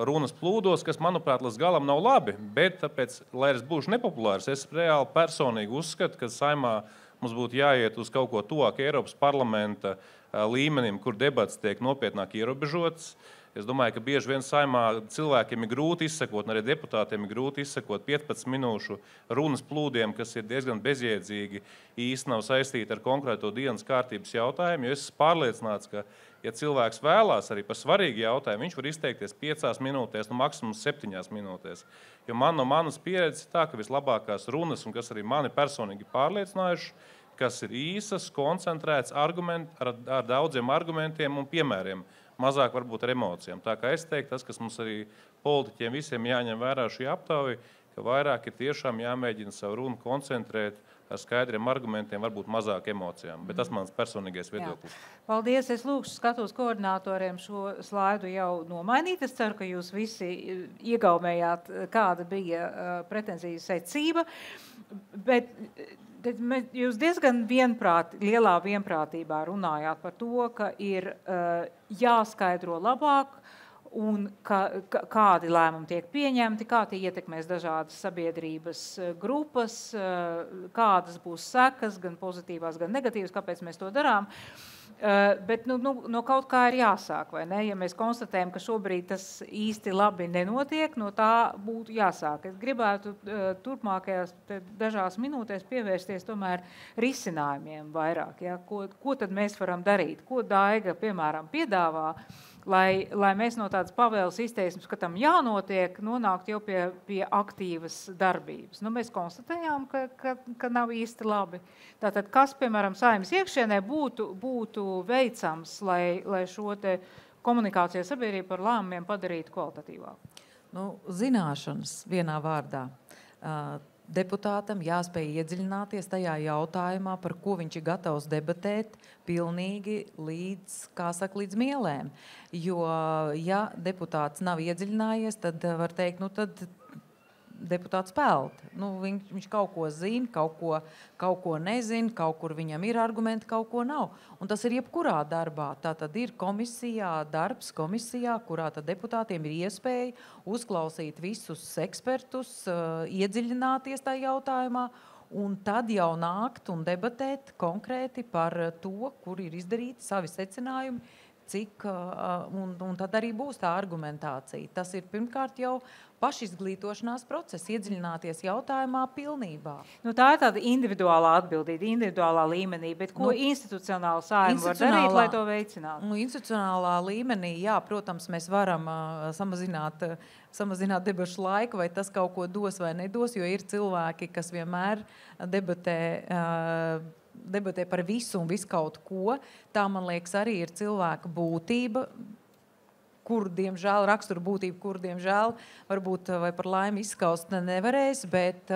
runas plūdos, kas, manuprāt, līdz galam nav labi, bet tāpēc, lai es būšu nepopulārs, es reāli personīgi uzskatu, ka Saeimā mums būtu jāiet uz kaut ko tuvāk Eiropas parlamenta līmenim, kur debats tiek nopietnāk ierobežots. Es domāju, ka bieži vien Saeimā cilvēkiem ir grūti izsekot, un arī deputātiem ir grūti izsekot 15 minūšu runas plūdiem, kas ir diezgan bezjēdzīgi, īsti nav saistīti ar konkrēto dienas kārtības jautājumu, jo es esmu pārliecināts, ka, ja cilvēks vēlās arī par svarīgu jautājumu, viņš var izteikties 5 minūtēs, no maksimums 7 minūtēs. Jo no manas pieredzes ir tā, ka vislabākās runas, un kas arī mani personīgi pārliecinājuši, kas ir īsas, koncentrēts ar daudziem argumentiem un piemēriem, mazāk varbūt ar emocijām. Tā kā es teiktu, tas, kas mums arī politiķiem visiem jāņem vērā šī aptauja, ka vairāk ir tiešām jāmēģina savu runu koncentrēt ar skaidriem argumentiem, varbūt mazāk emocijām. Bet tas mans personīgais viedoklis. Paldies. Es lūkšu skatos koordinātoriem šo slaidu jau nomainīt. Es ceru, ka jūs visi iegaumējāt, kāda bija pretenzijas secība. Bet jūs diezgan lielā vienprātībā runājāt par to, ka ir jāskaidro labāk un kādi lēmumi tiek pieņemti, kā tie ietekmēs dažādas sabiedrības grupas, kādas būs sekas, gan pozitīvās, gan negatīvas, kāpēc mēs to darām. Bet no kaut kā ir jāsāk, vai ne? Ja mēs konstatējam, ka šobrīd tas īsti labi nenotiek, no tā būtu jāsāk. Es gribētu turpmākajās dažās minūtēs pievērsties tomēr risinājumiem vairāk. Ja? Ko tad mēs varam darīt? Ko Daiga, piemēram, piedāvā, lai mēs no tādas pavēles izteiksmes, ka tam jānotiek, nonākt jau pie aktīvas darbības. Mēs konstatējām, ka nav īsti labi. Tātad, kas, piemēram, Saeimas iekšienē būtu veicams, lai šo te komunikāciju sabiedrību par lēmumiem padarītu kvalitatīvāk? Zināšanas vienā vārdā. Deputātam jāspēj iedziļināties tajā jautājumā, par ko viņš ir gatavs debatēt pilnīgi līdz mielēm. Jo, ja deputāts nav iedziļinājies, tad var teikt, tad deputāts peld. Viņš kaut ko zina, kaut ko nezina, kaut kur viņam ir argumenti, kaut ko nav. Un tas ir jebkurā darbā. Tā tad ir darbs komisijā, kurā tad deputātiem ir iespēja uzklausīt visus ekspertus, iedziļināties tajā jautājumā, un tad jau nākt un debatēt konkrēti par to, kur ir izdarīti savi secinājumi, cik, un tad arī būs tā argumentācija. Tas ir pirmkārt jau pašizglītošanās process, iedziļināties jautājumā pilnībā. Nu, tā ir tāda individuālā atbildība, individuālā līmenī, bet ko institucionāli Saeima var darīt, lai to veicinātu? Institucionālā līmenī, jā, protams, mēs varam samazināt debašu laiku, vai tas kaut ko dos vai nedos, jo ir cilvēki, kas vienmēr debatē par visu un visu kaut ko. Tā, man liekas, arī ir cilvēka būtība, kur, diemžēl, rakstura būtība, kur, diemžēl, varbūt vai par laimi izskaust nevarēs, bet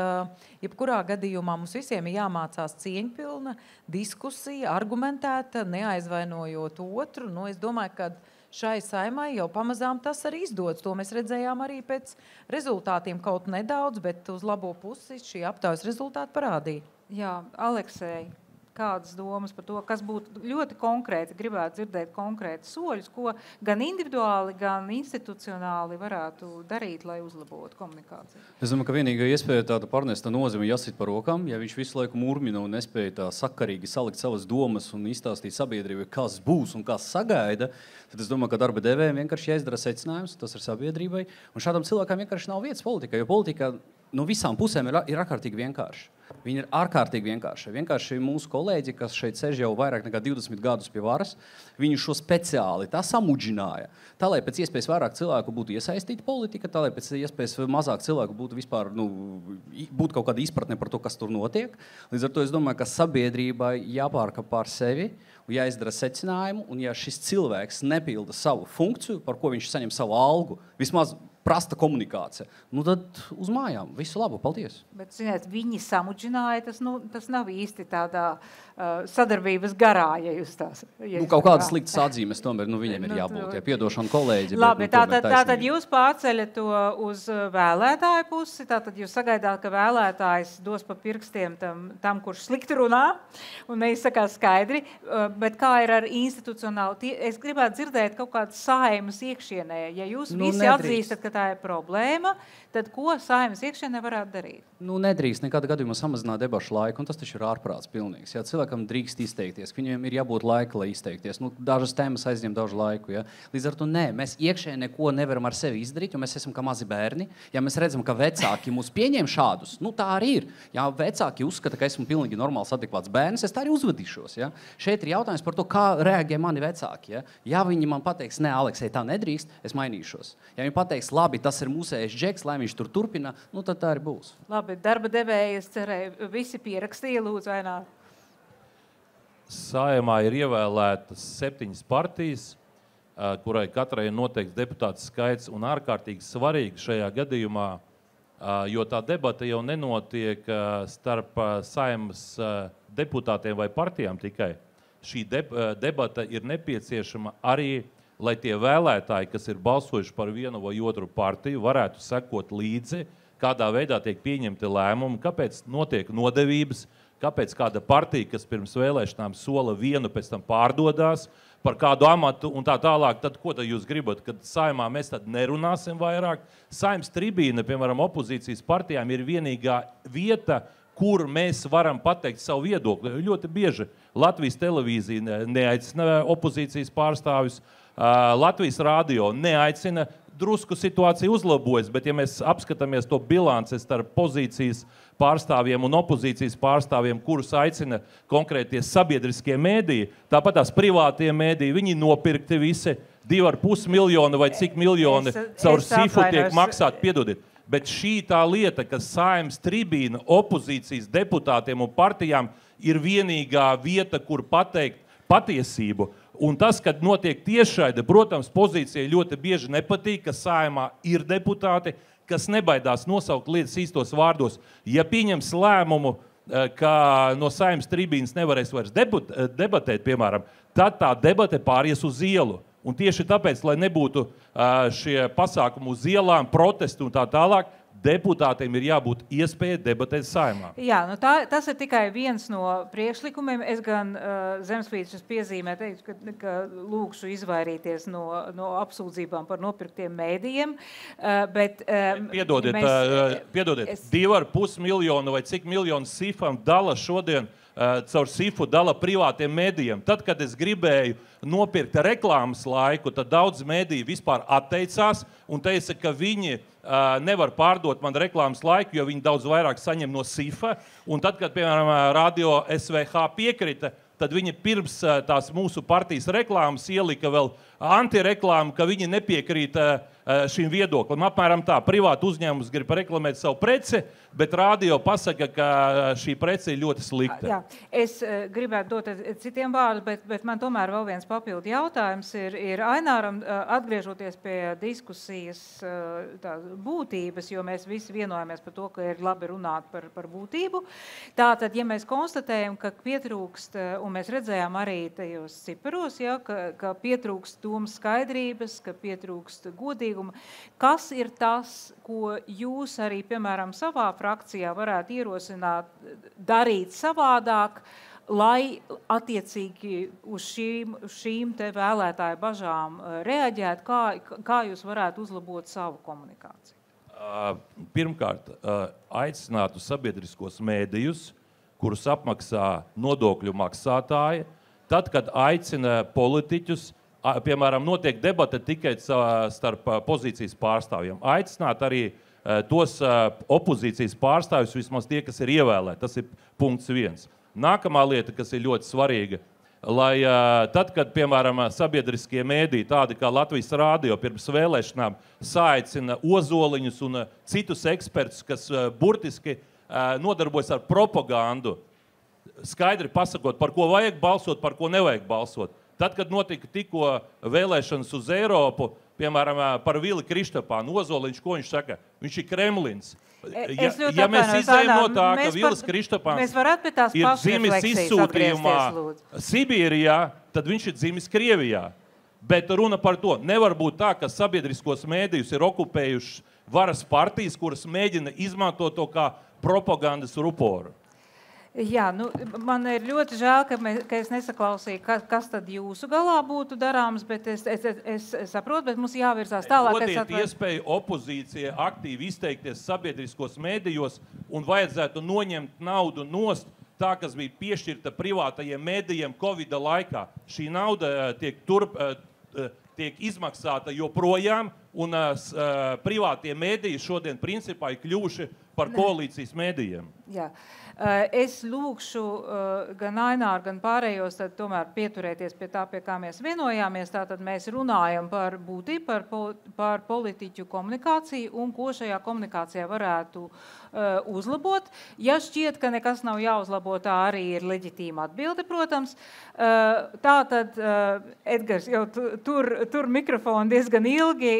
jebkurā gadījumā mums visiem ir jāmācās cieņpilna diskusija, argumentēta, neaizvainojot otru. Nu, es domāju, ka šai Saeimai jau pamazām tas arī izdodas. To mēs redzējām arī pēc rezultātiem kaut nedaudz, bet uz labo pusi šī aptaujas rezultāti parādīja. Jā, Aleksej, kādas domas par to, kas būtu ļoti konkrēti, gribētu dzirdēt konkrēti soļus, ko gan individuāli, gan institucionāli varētu darīt, lai uzlabotu komunikāciju? Es domāju, ka vienīgā iespēja tāda pārnesta nozīme jāsit par rokām, ja viņš visu laiku murmina un nespēja tā sakarīgi salikt savas domas un izstāstīt sabiedrībai, kas būs un kas sagaida, tad es domāju, ka darba devējiem vienkārši jāizdara secinājums, tas ir sabiedrībai, un šādam cilvēkam vienkārši nav vietas politikā, jo politika no visām pusēm ir ārkārtīgi vienkārši. Viņi ir ārkārtīgi vienkārši. Vienkārši mūsu kolēģi, kas šeit sēž jau vairāk nekā 20 gadus pie varas, viņi šo speciāli tā samudžināja. Tā, lai pēc iespējas vairāk cilvēku būtu iesaistīti politika, tā, lai pēc iespējas mazāk cilvēku būtu vispār, būtu kaut kāda izpratne par to, kas tur notiek. Līdz ar to es domāju, ka sabiedrībai jāpārkāp pār sevi, jāizdara secinājumu, un ja šis cilvēks nepilda savu funkciju, par ko viņš saņem savu algu, vismaz prasta komunikācija. Nu tad uz mājām. Visu labu, paldies. Bet, ziniet, viņi samudžināja, tas nav īsti tādā sadarbības garā, ja jūs tās... kaut kādas sliktas atzīmes tomēr, viņiem ir jābūt. Ja piedošana kolēģi. Labi, tātad jūs pārceļat to uz vēlētāju pusi, tātad jūs sagaidāt, ka vēlētājs dos pa pirkstiem tam kurš slikti runā, un neizsakās skaidri, bet kā ir ar institucionāli? Es gribētu dzirdēt kaut kādas Saeimas iekšienē. Ja jūs visi atzīstat, ka tā ir problēma, tad ko Saeimas iekšienē varētu darīt? Nedrīkst nekāda gadījumā samazināt debašu laiku, un tas taču ir ārprāts pilnīgs. Ja cilvēkam drīkst izteikties, viņiem ir jābūt laika, lai izteikties. Dažas tēmas aizņem daudz laiku. Ja? Līdz ar to mēs iekšēji neko nevaram ar sevi izdarīt, jo mēs esam kā mazi bērni. Ja mēs redzam, ka vecāki mūs pieņem šādus, tā arī ir. Ja vecāki uzskata, ka esmu pilnīgi normāls, adekvāts bērns, es tā arī uzvedīšos. Ja? Šeit ir jautājums par to, kā reaģē mani vecāki. Ja viņi man pateiks, ne, Aleksej, tā nedrīkst, es mainīšos. Ja viņi pateiks, labi, tas ir mūsējais džeks, lai viņš tur turpina, tad tā arī būs. Labi, darba devēji, es cerēju, visi pierakstīja, lūdzu, Ainār. Saeimā ir ievēlētas 7 partijas, kurai katrai ir noteikts deputāts skaits, un ārkārtīgi svarīgi šajā gadījumā, jo tā debata jau nenotiek starp Saeimas deputātiem vai partijām tikai. Šī debata ir nepieciešama arī, lai tie vēlētāji, kas ir balsojuši par vienu vai otru partiju, varētu sekot līdzi, kādā veidā tiek pieņemti lēmumi, kāpēc notiek nodevības, kāpēc kāda partija, kas pirms vēlēšanām sola vienu, pēc tam pārdodās par kādu amatu un tā tālāk, tad ko tad jūs gribat, kad Saeimā mēs tad nerunāsim vairāk? Saeimas tribīne, piemēram, opozīcijas partijām ir vienīgā vieta, kur mēs varam pateikt savu viedokli. Ļoti bieži Latvijas televīzija neaicina opozīcijas pārstāvjus, Latvijas radio neaicina, drusku situācija uzlabojas, bet ja mēs apskatāmies to bilanci starp pozīcijas pārstāvjiem un opozīcijas pārstāvjiem, kurus aicina konkrētie sabiedriskie mēdīji, tāpat tās privātie mēdīji, viņi nopirkti visi 2,5 miljoni vai cik miljoni caur SIFU tiek maksāt, piedodiet. Bet šī tā lieta, ka Saeimas tribīna opozīcijas deputātiem un partijām ir vienīgā vieta, kur pateikt patiesību. Un tas, kad notiek tiešraide, protams, pozīcijai ļoti bieži nepatīk, ka Saeimā ir deputāti, kas nebaidās nosaukt lietas īstos vārdos. Ja pieņems lēmumu, ka no Saeimas tribīnas nevarēs vairs debatēt, piemēram, tad tā debate pāries uz ielu. Un tieši tāpēc, lai nebūtu šie pasākumi uz ielām, protesti un tā tālāk, deputātiem ir jābūt iespēja debatēt Saeimā. Jā, tas ir tikai viens no priekšlikumiem. Es gan Zemsvītras piezīmē teiktu, ka lūkšu izvairīties no apsūdzībām par nopirktiem mēdījiem. Piedodiet, 2,5 miljonu vai cik miljonu SIFam dala šodien caur SIFU dala privātiem mēdījiem. Tad, kad es gribēju nopirkt reklāmas laiku, tad daudz mēdīju vispār atteicās un teica, ka viņi nevar pārdot man reklāmas laiku, jo viņi daudz vairāk saņem no SIFA. Un tad, kad, piemēram, Radio SVH piekrita, tad viņi pirms tās mūsu partijas reklāmas ielika vēl antireklāmu, ka viņi nepiekrīt šīm viedoklim. Apmēram tā, privāti uzņēmums grib reklamēt savu preci, bet radio pasaka, ka šī prece ir ļoti slikta. Jā, es gribētu dot citiem vārdus, bet man tomēr vēl viens papildu jautājums ir Aināram, atgriežoties pie diskusijas būtības, jo mēs visi vienojamies par to, ka ir labi runāt par būtību. Tātad, ja mēs konstatējam, ka pietrūkst, un mēs redzējām arī tajos ciparos, ja, ka pietrūkst domas skaidrības, ka pietrūkst godīguma, kas ir tas, ko jūs arī, piemēram, savā frakcijā varētu ierosināt, darīt savādāk, lai attiecīgi uz šīm te vēlētāju bažām reaģētu, kā jūs varētu uzlabot savu komunikāciju? Pirmkārt, aicinātu sabiedriskos mēdījus, kurus apmaksā nodokļu maksātāji, tad, kad aicina politiķus, piemēram, notiek debata tikai starp pozīcijas pārstāvjiem. Aicināt arī tos opozīcijas pārstāvjus, vismaz tie, kas ir ievēlēti. Tas ir punkts 1. Nākamā lieta, kas ir ļoti svarīga, lai tad, kad, piemēram, sabiedriskie mēdīji, tādi kā Latvijas Rādio pirms vēlēšanām, saicina Ozoliņus un citus ekspertus, kas burtiski nodarbojas ar propagandu, skaidri pasakot, par ko vajag balsot, par ko nevajag balsot. Tad, kad notika tikko vēlēšanas uz Eiropu, piemēram, par Vili Kristapānu, Ozoliņš, ko viņš saka? Viņš ir Kremlins. Ja mēs izējam no tā, ka Vilis Kristapāns ir dzimis izsūtījumā Sibīrijā, tad viņš ir dzimis Krievijā. Bet runa par to, nevar būt tā, ka sabiedriskos mēdījus ir okupējuši varas partijas, kuras mēģina izmantot to kā propagandas ruporu. Jā, man ir ļoti žēl, ka es nesaklausīju, kas tad jūsu galā būtu darāms, bet es saprotu, bet mums jāvirzās tālāk. Dodiet iespēju opozīcijai aktīvi izteikties sabiedriskos mēdījos un vajadzētu noņemt naudu nost tā, kas bija piešķirta privātajiem mēdījiem Covida laikā. Šī nauda tiek izmaksāta joprojām, un privātie mēdīji šodien principā ir kļuvuši par koalīcijas mēdījiem. Jā. Es lūkšu gan Aināru, gan pārējos tad tomēr pieturēties pie tā, pie kā mēs vienojāmies. Tātad mēs runājam par būtību, par politiķu komunikāciju un ko šajā komunikācijā varētu uzlabot. Ja šķiet, ka nekas nav jāuzlabo, tā arī ir leģitīma atbilde, protams. Tātad, Edgars, jau tur mikrofonu diezgan ilgi.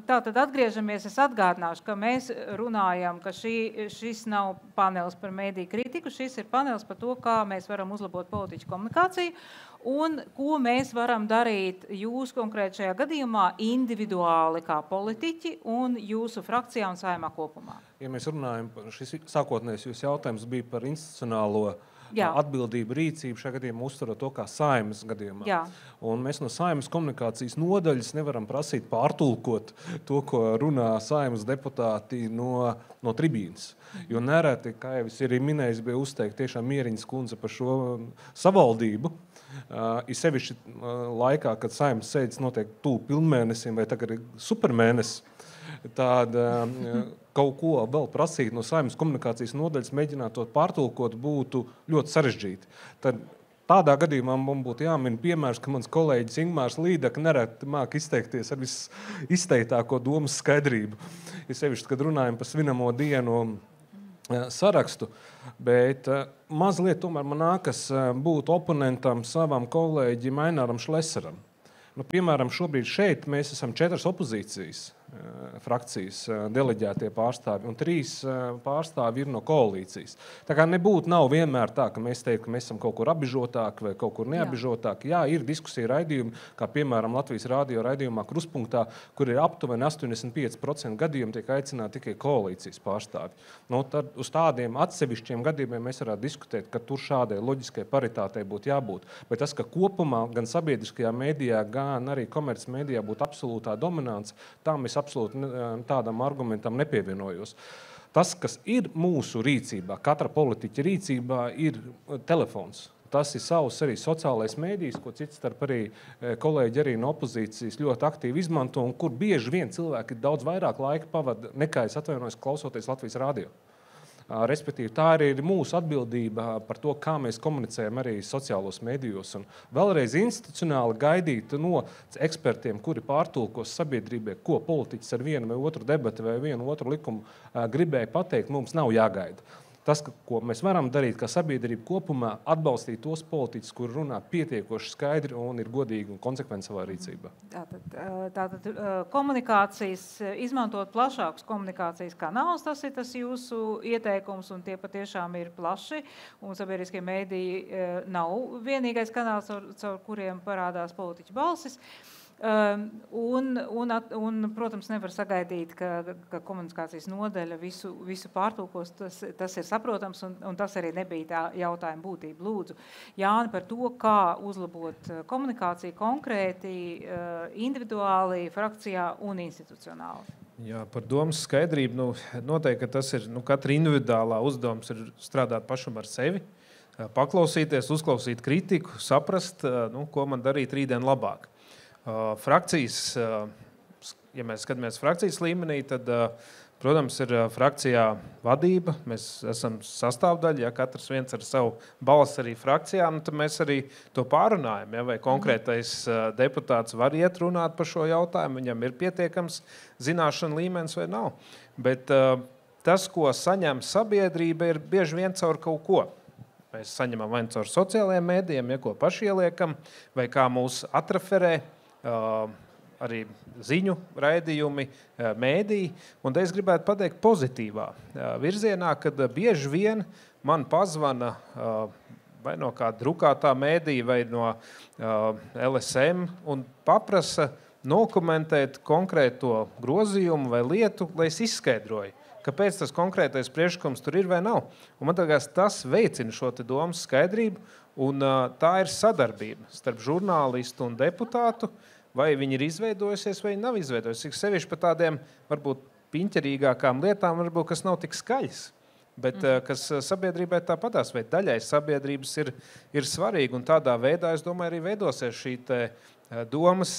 Tātad atgriežamies, es atgādināšu, ka mēs runājam, ka šis nav panelis par mēdīju kritiku, šis ir panelis par to, kā mēs varam uzlabot politiķu komunikāciju un ko mēs varam darīt jūs konkrēt šajā gadījumā individuāli kā politiķi un jūsu frakcijā un Saeimā kopumā. Ja mēs runājam par šis sākotnējs, jūs jautājums bija par institucionālo atbildību, rīcību, šajā gadījumā uztverot to kā Saeimas gadījumā. Jā. Un mēs no Saeimas komunikācijas nodaļas nevaram prasīt pārtulkot to, ko runā Saeimas deputāti no tribīnas. Jo nereti, kā jau es arī minējis, bija uzteikti tiešām Mieriņas kundze par šo savaldību. Ir sevišķi laikā, kad Saeimas sēdes notiek tuvu pilnmēnesim vai tagad ir supermēnesis. Tāda kaut ko vēl prasīt no Saeimas komunikācijas nodaļas, mēģināt to pārtulkot, būtu ļoti sarežģīti. Tad tādā gadījumā man būtu jāmin piemērs, ka mans kolēģis Ingmārs Līdaka nereti māk izteikties ar visizteiktāko domas skaidrību. Ir sevišķi, kad runājam par svinamo dienu sarakstu, bet mazliet tomēr man nākas būt oponentam savam kolēģim Aināram Šlesaram. Piemēram, šobrīd šeit mēs esam 4 opozīcijas frakcijas deleģētie pārstāvi un 3 pārstāvi ir no koalīcijas. Tā kā nav vienmēr tā, ka mēs teiktu, ka mēs esam kaut kur apbižotāki vai kaut kur neapbižotāki. Jā, ir diskusija raidījumi, kā piemēram Latvijas Rādio raidījumā Kruspunktā, kur ir aptuveni 85% gadījumu tiek aicināti tikai koalīcijas pārstāvi. Tad uz tādiem atsevišķiem gadījumiem mēs varētu diskutēt, ka tur šādai loģiskai paritātei būtu jābūt. Bet tas, ka kopumā gan sabiedriskajā mēdījā, gan arī komerc mēdījā būtu absolūtā dominants, tā mēs absolūti tādam argumentam nepievienojos. Tas, kas ir mūsu rīcībā, katra politiķa rīcībā, ir telefons. Tas ir savs arī sociālais mēdījis, ko cits starp arī kolēģi arī no opozīcijas ļoti aktīvi izmanto, un kur bieži vien cilvēki daudz vairāk laika pavada nekā es atvainojos klausoties Latvijas radio. Respektīvi, tā arī ir mūsu atbildība par to, kā mēs komunicējam arī sociālos medijos. Un vēlreiz institucionāli gaidīt no ekspertiem, kuri pārtulkos sabiedrībai, ko politiķis ar vienu vai otru debati vai vienu otru likumu gribēja pateikt, mums nav jāgaida. Tas, ko mēs varam darīt, kā sabiedrība kopumā, atbalstīt tos politiķus, kuri runā pietiekoši skaidri un ir godīgi un konsekventi savā rīcībā. Tātad komunikācijas, izmantot plašākus komunikācijas kanālus, tas ir tas jūsu ieteikums, un tie patiešām ir plaši, un sabiedriskie mēdīji nav vienīgais kanāls, caur kuriem parādās politiķu balsis. Un, protams, nevar sagaidīt, ka komunikācijas nodaļa visu pārtulkos, tas ir saprotams, un tas arī nebija tā jautājuma būtība. Lūdzu, Jāni, par to, kā uzlabot komunikāciju konkrēti, individuāli, frakcijā un institucionāli. Jā, par domas skaidrību, noteikti, ka tas ir, katra individuālā uzdevums ir strādāt pašam ar sevi, paklausīties, uzklausīt kritiku, saprast, ko man darīt rītdien labāk. Frakcijas, ja mēs skatāmies frakcijas līmenī, tad, protams, ir frakcijā vadība. Mēs esam sastāvdaļa, ja katrs viens ar savu balsi arī frakcijā, tad mēs arī to pārunājam, ja, vai konkrētais deputāts var iet runāt par šo jautājumu, viņam ir pietiekams zināšana līmenis vai nav. Bet tas, ko saņem sabiedrība, ir bieži vien caur kaut ko. Mēs saņemam vai caur sociālajiem mēdījiem, ja ko paši ieliekam, vai kā mūs atraferē, arī ziņu raidījumi, mēdīji. Un es gribētu pateikt pozitīvā virzienā, kad bieži vien man pazvana vai no kāda drukātā mēdīja vai no LSM un paprasa nokomentēt konkrēto grozījumu vai lietu, lai es izskaidroju, kāpēc tas konkrētais priekšlikums tur ir vai nav. Un man tas veicina šo te domas skaidrību, un tā ir sadarbība starp žurnālistu un deputātu, vai viņi ir izveidojusies, vai viņi nav izveidojusies. Sevišķi par tādiem, varbūt, piņķerīgākām lietām, varbūt, kas nav tik skaļas, bet kas sabiedrībai tāpatās, vai daļai sabiedrības ir svarīgi, un tādā veidā, es domāju, arī veidosies šī domas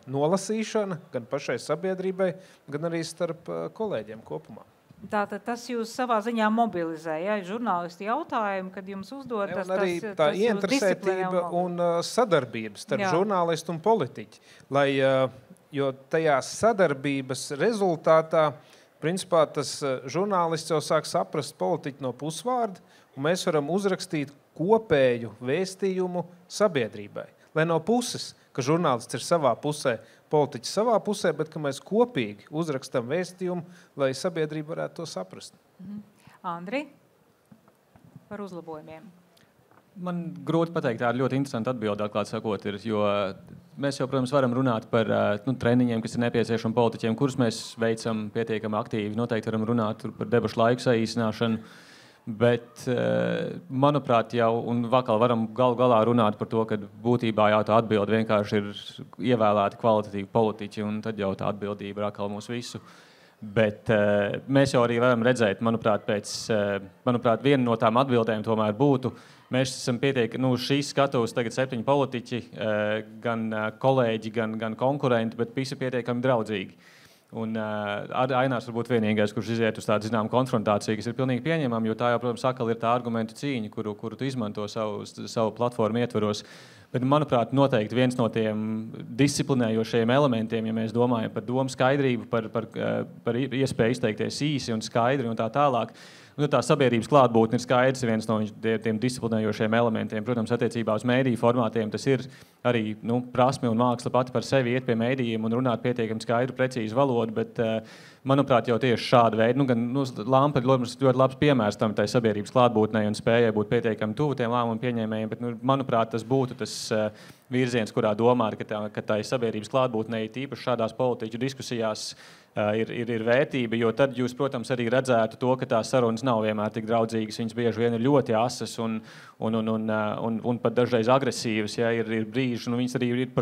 nolasīšana gan pašai sabiedrībai, gan arī starp kolēģiem kopumā. Tātad tas jūs savā ziņā mobilizē, ja? Žurnālisti jautājumi, kad jums uzdod, tas tā ieinteresētība un sadarbības starp žurnālistu un politiķi. Jo tajā sadarbības rezultātā, principā, tas žurnālists jau sāk saprast politiķi no pusvārda, un mēs varam uzrakstīt kopēju vēstījumu sabiedrībai. Lai no puses, ka žurnālists ir savā pusē, politiķi savā pusē, bet ka mēs kopīgi uzrakstam vēstījumu, lai sabiedrība varētu to saprast. Andri, par uzlabojumiem. Man grūti pateikt, tā ir ļoti interesanta atbilde, atklāt sakot, jo mēs jau, protams, varam runāt par treniņiem, kas ir nepieciešami politiķiem, kurus mēs veicam pietiekami aktīvi. Noteikti varam runāt par debašu laiku saīsināšanu. Bet, manuprāt, jau un vakal varam galā runāt par to, ka būtībā jau tā atbilde vienkārši ir ievēlēti kvalitatīvi politiķi, un tad jau tā atbildība ir atkal mūsu visu. Bet mēs jau arī varam redzēt, manuprāt, viena no tām atbildēm tomēr būtu, mēs esam pietiekami, šīs skatūs tagad 7 politiķi, gan kolēģi, gan konkurenti, bet visi pietiekami draudzīgi. Un Ainārs varbūt vienīgais, kurš iziet uz tādu zinām konfrontāciju, kas ir pilnīgi pieņemama, jo tā jau, protams, atkal ir tā argumentu cīņa, kuru tu izmanto savu platformu ietvaros. Bet, manuprāt, noteikti viens no tiem disciplinējošajiem elementiem, ja mēs domājam par domu skaidrību, par iespēju izteikties īsi un skaidri un tā tālāk, tā sabiedrības klātbūtne ir skaidrs viens no tiem disciplinējošiem elementiem. Protams, attiecībā uz mēdīju formātiem tas ir arī prasme un māksla pati par sevi iet pie mēdījiem un runāt pietiekami skaidru, precīzu valodu, bet, manuprāt, jau tieši šāda veida, Lampa ir ļoti labs piemērs tam tai sabiedrības klātbūtnei un spējai būt pietiekami tuvu tiem lēmumu pieņēmējiem, bet, manuprāt, tas būtu tas virziens, kurā domāt, ka tai sabiedrības klātbūtnei tīpaši šādās politiķu diskusijās ir vērtība, jo tad jūs, protams, arī redzētu to, ka tās sarunas nav vienmēr tik draudzīgas, viņas bieži vien ir ļoti asas un pat dažreiz agresīvas, ja ir brīži, viņas arī ir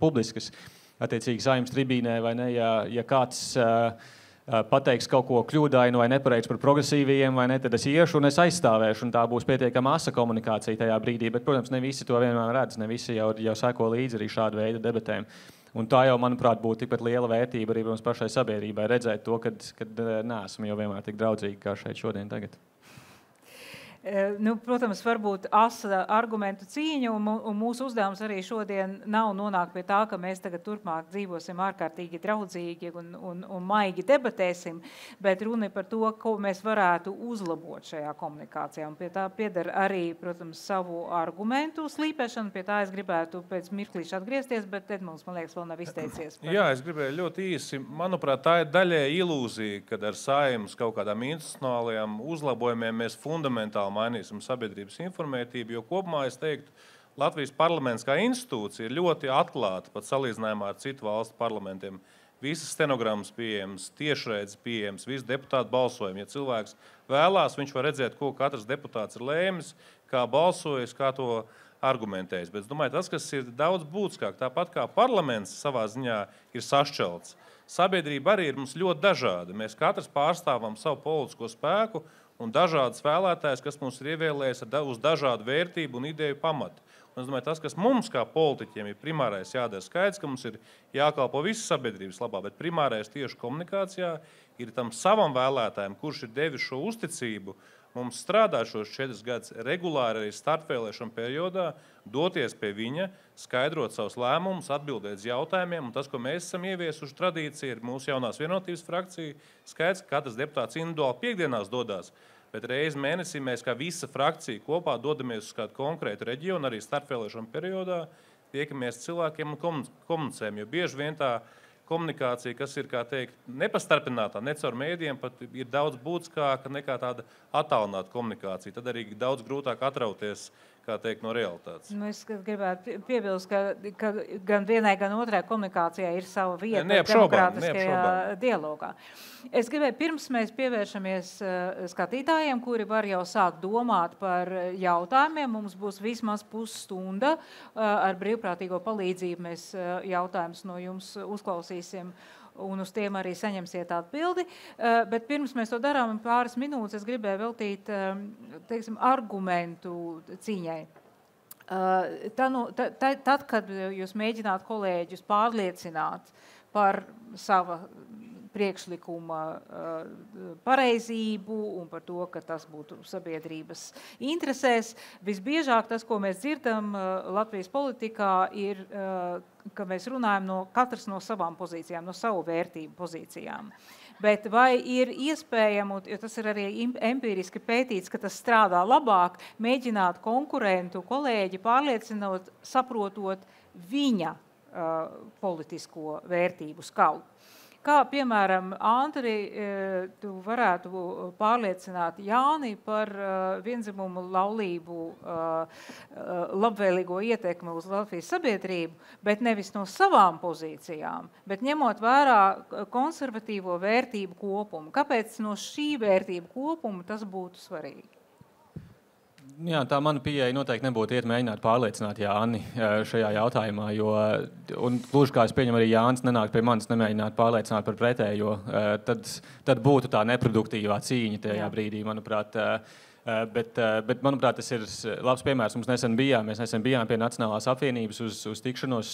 publiskas, attiecīgi Saeimas tribīnē, vai ne, ja kāds pateiks kaut ko kļūdainu vai nepareizi par progresīvajiem, vai ne, tad es iešu un es aizstāvēšu, un tā būs pietiekama asa komunikācija tajā brīdī. Bet, protams, ne visi to vienmēr redz, ne visi jau seko līdzi arī šādu veidu debatēm. Un tā jau, manuprāt, būtu tikpat liela vērtība arī mums pašai sabiedrībai redzēt to, kad neesam jau vienmēr tik draudzīgi kā šeit šodien tagad. Protams, varbūt asa argumentu cīņa, un mūsu uzdevums arī šodien nav nonākt pie tā, ka mēs tagad turpmāk dzīvosim ārkārtīgi draudzīgi un maigi debatēsim, bet runa par to, ko mēs varētu uzlabot šajā komunikācijā. Un pie tā pieder arī, protams, savu argumentu slīpēšanu, pie tā es gribētu pēc mirklīša atgriezties, bet Edmunds, man liekas, vēl nav izteicies. Jā, es gribēju ļoti īsi. Manuprāt, tā ir daļēji ilūzija, kad ar Saeimas kaut kādām institucionālajām uzlabojumiem mēs fundamentāli mainīsim sabiedrības informētību, jo kopumā es teiktu, Latvijas parlaments kā institūcija ir ļoti atklāta, pat salīdzinājumā ar citu valstu parlamentiem. Visas stenogrammas pieejams, tiešraides pieejams, visi deputāti balsojumi. Ja cilvēks vēlās, viņš var redzēt, ko katrs deputāts ir lēmis, kā balsojis, kā to argumentējis. Bet es domāju, tas, kas ir daudz būtiskāk, tāpat kā parlaments savā ziņā ir sašķelts. Sabiedrība arī ir mums ļoti dažāda. Mēs katrs pārstāvam savu politisko spēku un dažādas vēlētājas, kas mums ir ievēlējis uz dažādu vērtību un ideju pamatu. Un es domāju, tas, kas mums kā politiķiem ir primārais jādara skaidrs, ka mums ir jākalpo visas sabiedrības labā, bet primārais tieši komunikācijā ir tam savam vēlētājiem, kurš ir devis šo uzticību, mums strādā šos 4 gadus regulāri arī starpvēlēšanu periodā, doties pie viņa, skaidrot savus lēmumus, atbildēt uz jautājumiem, un tas, ko mēs esam ieviesuši tradīcija, ir mūsu jaunās vienotības frakcija. Skaidrs, ka katrs deputāts individuāli piekdienās dodās, bet reizi mēnesī mēs kā visa frakcija kopā dodamies uz kādu konkrētu reģionu, arī starpvēlēšanu periodā, tiekamies cilvēkiem un komunicējam, jo bieži vien tā komunikācija, kas ir, kā teikt, nepastarpinātā, ne caur mēdījiem, pat ir daudz būtiskāka nekā tāda attālināta komunikācija. Tad arī daudz grūtāk atrauties, kā teikt, no realitātes. Es gribētu piebilst, ka gan vienai, gan otrai komunikācijai ir sava vieta demokrātiskajā dialogā. Es gribēju, pirms mēs pievēršamies skatītājiem, kuri var jau sākt domāt par jautājumiem, mums būs vismaz pusstunda ar brīvprātīgo palīdzību. Mēs jautājumus no jums uzklausīsim un uz tiem arī saņemsiet atbildi. Bet pirms mēs to darām pāris minūtes, es gribēju veltīt, teiksim, argumentu cīņai. Tad, kad jūs mēģināt kolēģus pārliecināt par sava priekšlikuma pareizību un par to, ka tas būtu sabiedrības interesēs. Visbiežāk tas, ko mēs dzirdam Latvijas politikā, ir, ka mēs runājam katrs no savām pozīcijām, no savu vērtību pozīcijām. Bet vai ir iespējams, jo tas ir arī empiriski pētīts, ka tas strādā labāk, mēģināt konkurentu kolēģi pārliecinot, saprotot viņa politisko vērtību skalu? Kā, piemēram, Antri, tu varētu pārliecināt Jāni par viendzimumu laulību labvēlīgo ietekmi uz Latvijas sabiedrību, bet nevis no savām pozīcijām, bet ņemot vērā konservatīvo vērtību kopumu. Kāpēc no šī vērtību kopuma tas būtu svarīgi? Jā, tā mana pieeja noteikti nebūtu iet mēģināt pārliecināt Jāni šajā jautājumā, un gluži kā es pieņemu arī Jānis nenāk pie manis nemēģināt pārliecināt par pretējo, tad būtu tā neproduktīvā cīņa tajā brīdī, manuprāt. Bet, manuprāt, tas ir labs piemērs. Mēs nesen bijām pie Nacionālās apvienības uz tikšanos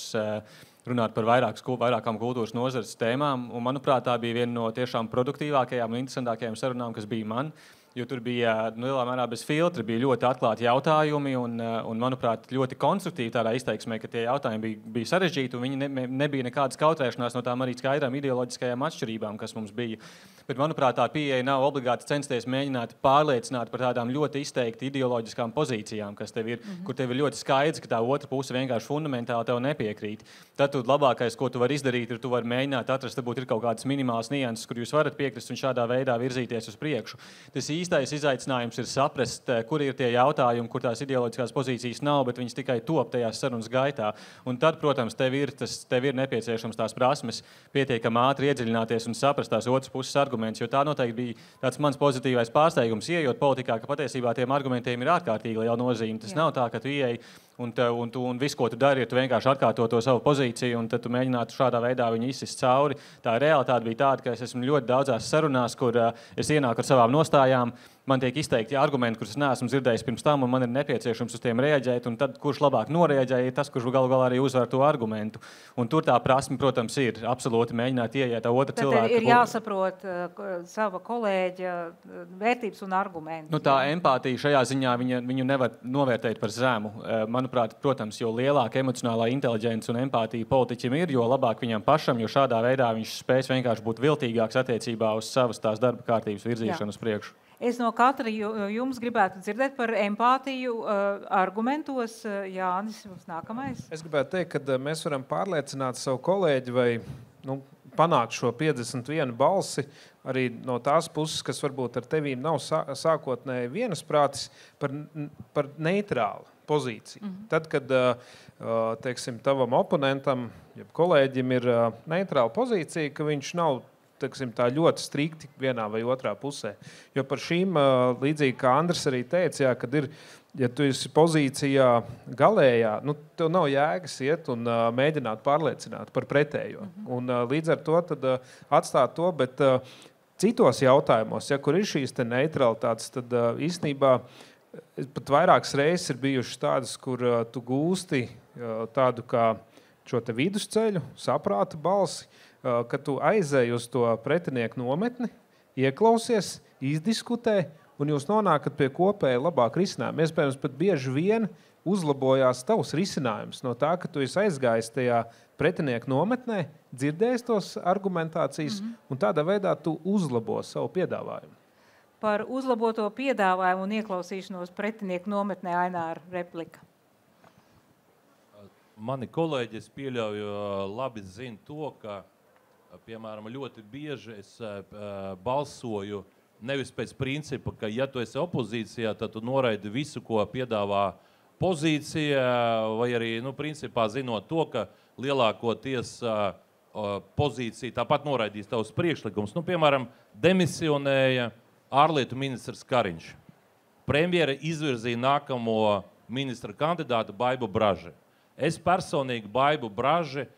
runāt par vairākām kultūras nozares tēmām, un, manuprāt, tā bija viena no tiešām produktīvākajām un interesantākajām sarunām, kas bija man. Jo tur bija lielā mērā bez filtra, bija ļoti atklāti jautājumi un, manuprāt, ļoti konstruktīvi tādā izteiksmē, ka tie jautājumi bija sarežģīti un viņi nebija nekādas kautrēšanās no tām arī skaidrām ideoloģiskajām atšķirībām, kas mums bija. Bet, manuprāt, tā pieeja nav obligāti censties mēģināt pārliecināt par tādām ļoti izteikti ideoloģiskām pozīcijām, kas tev ir, kur tev ir ļoti skaidrs, ka tā otra puse vienkārši fundamentāli tev nepiekrīt. Tad labākais, ko tu vari izdarīt, ir tu vari mēģināt atrast, varbūt ir kaut kādas minimālas nianses, kur jūs varat piekrist un šādā veidā virzīties uz priekšu. Tas īstais izaicinājums ir saprast, kur ir tie jautājumi, kur tās ideoloģiskās pozīcijas nav, bet viņas tikai top tajās sarunas gaitā. Un tad, protams, tev ir nepieciešams tās prasmes pietiekami ātri iedziļināties un saprast tās otras puses argumentus, jo tā noteikti bija tāds mans pozitīvais pārsteigums, ieejot politikā, ka patiesībā tiem argumentiem ir ārkārtīgi liela nozīme. Tas nav tā, ka tu ieej un viss, ko tu dari, ir tu vienkārši atkārto to savu pozīciju, un tad tu mēģinātu šādā veidā viņu izsist cauri. Tā realitāte bija tāda, ka es esmu ļoti daudzās sarunās, kur es ienāku ar savām nostājām, man tiek izteikti argumenti, kurus neesmu dzirdējis pirms tam, un man ir nepieciešams uz tiem reaģēt, un tad, kurš labāk noreaģē, ir tas, kurš galu galā arī uzvar to argumentu. Un tur tā prasme, protams, ir absolūti mēģināt ieiet tā otra cilvēka. Tad ir jāsaprot sava kolēģa vērtības un argumentus. Nu, tā empātija šajā ziņā viņu nevar novērtēt par zemu. Manuprāt, protams, jo lielāka emocionālā inteliģence un empātija politiķim ir, jo labāk viņam pašam, jo šādā veidā viņš spēs vienkārši būt viltīgāks attiecībā uz savas tās darba kārtības virzīšanu uz priekšu. Es no katra jums gribētu dzirdēt par empātiju argumentos. Jānis, mums nākamais. Es gribētu teikt, ka mēs varam pārliecināt savu kolēģi vai panākt šo 51 balsi arī no tās puses, kas varbūt ar tevī nav sākotnēji vienasprātis par neitrālu pozīciju. Tad, kad teiksim, tavam oponentam, jeb kolēģim ir neitrāla pozīcija, ka viņš nav tā ļoti strikti vienā vai otrā pusē. Jo par šīm, līdzīgi kā Andris arī teica, jā, kad ir, ja tu esi pozīcijā galējā, tev nav jēgas iet un mēģināt pārliecināt par pretējo. Un līdz ar to tad atstāt to, bet citos jautājumos, ja kur ir šīs te neutralitātes, tad īstenībā pat vairākas reizes ir bijušas tādas, kur tu gūsti tādu kā šo te vidusceļu, saprāta balsi, ka tu aizēji uz to pretinieku nometni, ieklausies, izdiskutē, un jūs nonākat pie kopēja labāk risinājuma. Iespējams, pat bieži vien uzlabojās tavs risinājums no tā, ka tu esi aizgājis tajā pretinieku nometnē, dzirdējis tos argumentācijas, un tādā veidā tu uzlabo savu piedāvājumu. Par uzlaboto piedāvājumu un ieklausīšanos pretinieku nometnē Aināra replika. Mani kolēģi, es pieļauju, labi zina to, ka, piemēram, ļoti bieži es balsoju nevis pēc principa, ka, ja tu esi opozīcijā, tad tu noraidi visu, ko piedāvā pozīcija, vai arī, principā, zinot to, ka lielākoties pozīcija tāpat noraidīs tavus priekšlikumus. Piemēram, demisionēja ārlietu ministrs Kariņš. Premjera izvirzīja nākamo ministra kandidātu Baibu Braži. Es personīgi Baibu Braži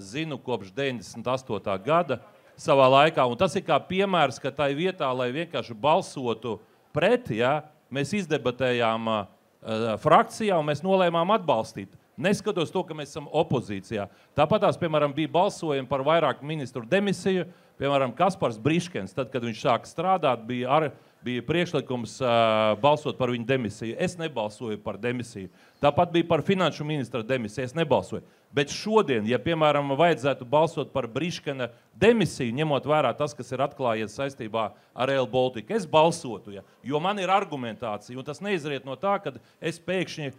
zinu kopš 98. gada savā laikā, un tas ir kā piemērs, ka tai vietā, lai vienkārši balsotu pret, mēs izdebatējām frakcijā un mēs nolēmām atbalstīt. Neskatoties to, ka mēs esam opozīcijā. Tāpat tās, piemēram, bija balsojumi par vairāku ministru demisiju, piemēram, Kaspars Briškens, tad, kad viņš sāka strādāt, bija priekšlikums balsot par viņu demisiju. Es nebalsoju par demisiju. Tāpat bija par finanšu ministra demisiju. Es nebalsoju. Bet šodien, ja, piemēram, vajadzētu balsot par Briškena demisiju, ņemot vērā tas, kas ir atklājies saistībā ar Rail Baltica, es balsotu, jo man ir argumentācija, un tas neizriet no tā, ka es pēkšņi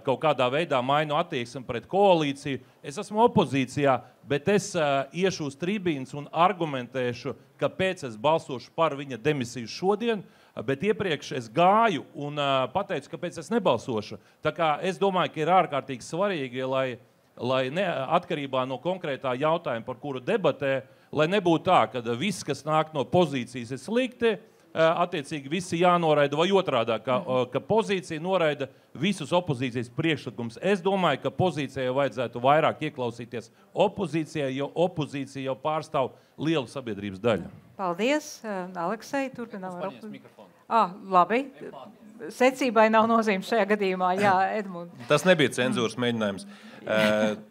kaut kādā veidā mainu attieksmi pret koalīciju. Es esmu opozīcijā, bet es iešu uz tribīnas un argumentēšu, kāpēc es balsošu par viņa demisiju šodien, bet iepriekš es gāju un pateicu, kāpēc es nebalsošu. Tā kā es domāju, ka ir ārkārtīgi svarīgi, lai atkarībā no konkrētā jautājuma, par kuru debatē, lai nebūtu tā, ka viss, kas nāk no pozīcijas, ir slikti, attiecīgi visi jānoraida, vai otrādā, ka pozīcija noraida visus opozīcijas priekšlikumus. Es domāju, ka pozīcijai vajadzētu vairāk ieklausīties opozīcijai, jo opozīcija jau pārstāv lielu sabiedrības daļu. Paldies, Aleksei. Turpinām ar mikrofonu. Labi. Secībai nav nozīmes šajā gadījumā. Jā, Edmund. Tas nebija cenzūras mēģinājums.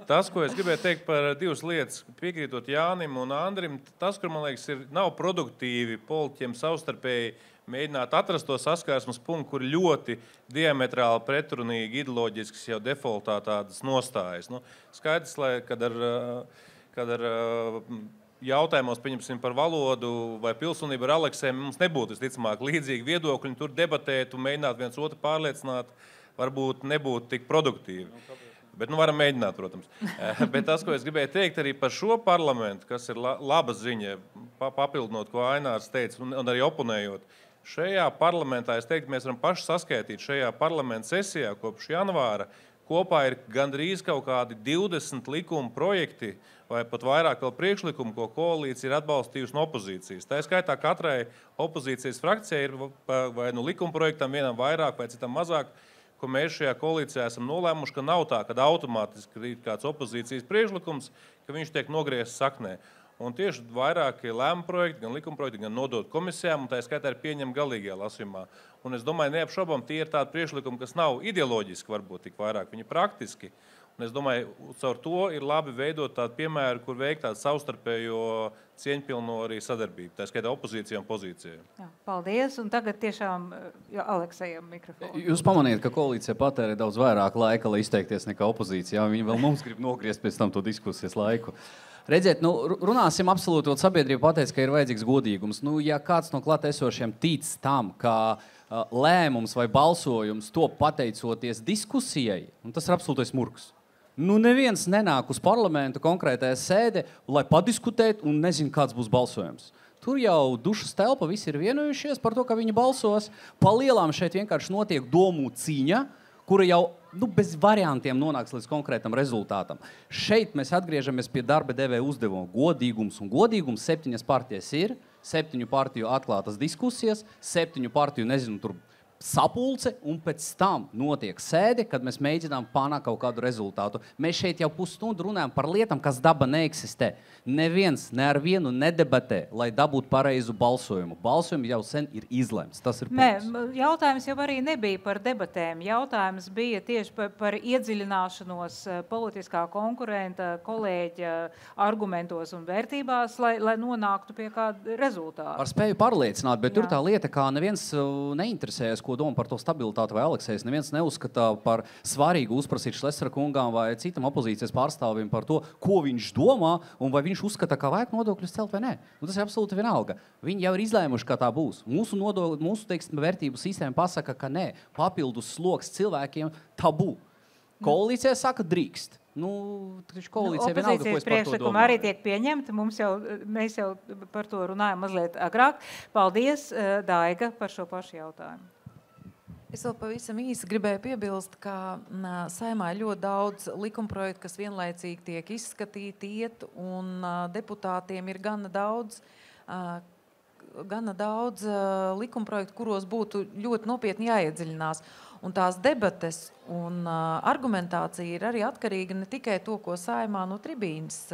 Tas, ko es gribēju teikt par divas lietas, piekrītot Jānim un Andrim, tas, kur, man liekas, nav produktīvi politiķiem savstarpēji mēģināt atrast to saskarsmes punktu, kur ļoti diametrāli pretrunīgi ideoloģisks jau defaultā tādas nostājas. Skaidrs, kad ar jautājumos, pieņemsim, par valodu vai pilsonību ar Aleksēm, mums nebūtu, visticamāk, līdzīgi viedokļi, un tur debatēt un mēģināt viens otru pārliecināt, varbūt nebūtu tik produktīvi. Bet varam mēģināt, protams. Bet tas, ko es gribēju teikt arī par šo parlamentu, kas ir laba ziņa, papildinot, ko Ainārs teica, un arī oponējot, šajā parlamentā, es teiktu, mēs varam paši saskaitīt šajā parlamenta sesijā kopš janvāra, kopā ir gandrīz kaut kādi 20 likuma projekti, vai pat vairāk vēl priekšlikumu, ko koalīcija ir atbalstījusi no opozīcijas. Tā skaitā katrai opozīcijas frakcijai ir vai likuma projektam vienam vairāk vai citam mazāk, ko mēs šajā koalīcijā esam nolēmuši, ka nav tā, ka automātiski ir kāds opozīcijas priekšlikums, ka viņš tiek nogriezts saknē. Un tieši vairākie lēma projekti, gan likuma projekti, gan nodot komisijām, un tā skaitā ir pieņem galīgajā lasījumā. Un es domāju, neapšaubām, tie ir tādi priekšlikumi, kas nav ideoloģiski varbūt tik vairāk, viņi praktiski. Un es domāju, caur to ir labi veidot tādu piemēru, kur veikt tādu savstarpējo cieņpilno arī sadarbību, tā skaitā opozīcijām un pozīcijām. Jā, paldies, un tagad tiešām Aleksejam mikrofonu. Jūs pamanījat, ka koalīcija patērē daudz vairāk laika, lai izteikties nekā opozīcijā. Viņi vēl mums grib nogriezt pēc tam to diskusijas laiku. Redziet, runāsim absolūti, un sabiedrība pateica, ka ir vajadzīgs godīgums. Ja kāds no klātesošiem tic tam, ka lēmums vai balsojums top pateicoties diskusijai, tas ir absolūtais murgs. Neviens nenāk uz parlamentu konkrētajā sēdē, lai padiskutētu un nezinu, kāds būs balsojums. Tur jau dušas telpa, visi ir vienojušies par to, ka viņi balsos. Pa lielām šeit vienkārši notiek domu cīņa, kura jau bez variantiem nonāks līdz konkrētam rezultātam. Šeit mēs atgriežamies pie darba devēja uzdevuma. Godīgums un godīgums 7 partijas ir, 7 partiju atklātas diskusijas, 7 partiju, nezinu, tur sapulce, un pēc tam notiek sēde, kad mēs mēģinām panākt kaut kādu rezultātu. Mēs šeit jau pusstundu runājam par lietām, kas daba neeksistē. Neviens ne ar vienu nedebatē, lai dabūtu pareizu balsojumu. Balsojumi jau sen ir izlemts. Tas ir punkts. Jautājums jau arī nebija par debatēm. Jautājums bija tieši par iedziļināšanos politiskā konkurenta, kolēģa argumentos un vērtībās, lai nonāktu pie kāda rezultāta. Ar spēju pārliecināt, bet tur tā lieta, kā neviens neinteresējas, ko doma par to stabilitāti vai Aleksejs. Neviens neuzskatā par svarīgu uzprasīt Šlesera kungām vai citam opozīcijas pārstāvim par to, ko viņš domā un vai viņš uzskata, ka vajag nodokļus celt vai nē. Tas ir absolūti vienalga. Viņi jau ir izlēmuši, ka tā būs. Mūsu vērtību sistēma pasaka, ka nē. Papildus sloks cilvēkiem tabū. Koalīcija saka drīkst. Koalīcija vienalga, ko es par to priekšlikumi arī tiek pieņemti. Mēs jau par to runājam mazliet agrāk. Paldies, Daiga, par šo pašu jautājumu. Es vēl pavisam īsi gribēju piebilst, ka Saeimā ir ļoti daudz likumprojektu, kas vienlaicīgi tiek izskatīti, iet, un deputātiem ir gana daudz likumprojektu, kuros būtu ļoti nopietni jāiedziļinās. Un tās debates un argumentācija ir arī atkarīga ne tikai to, ko Saeimā no tribīnas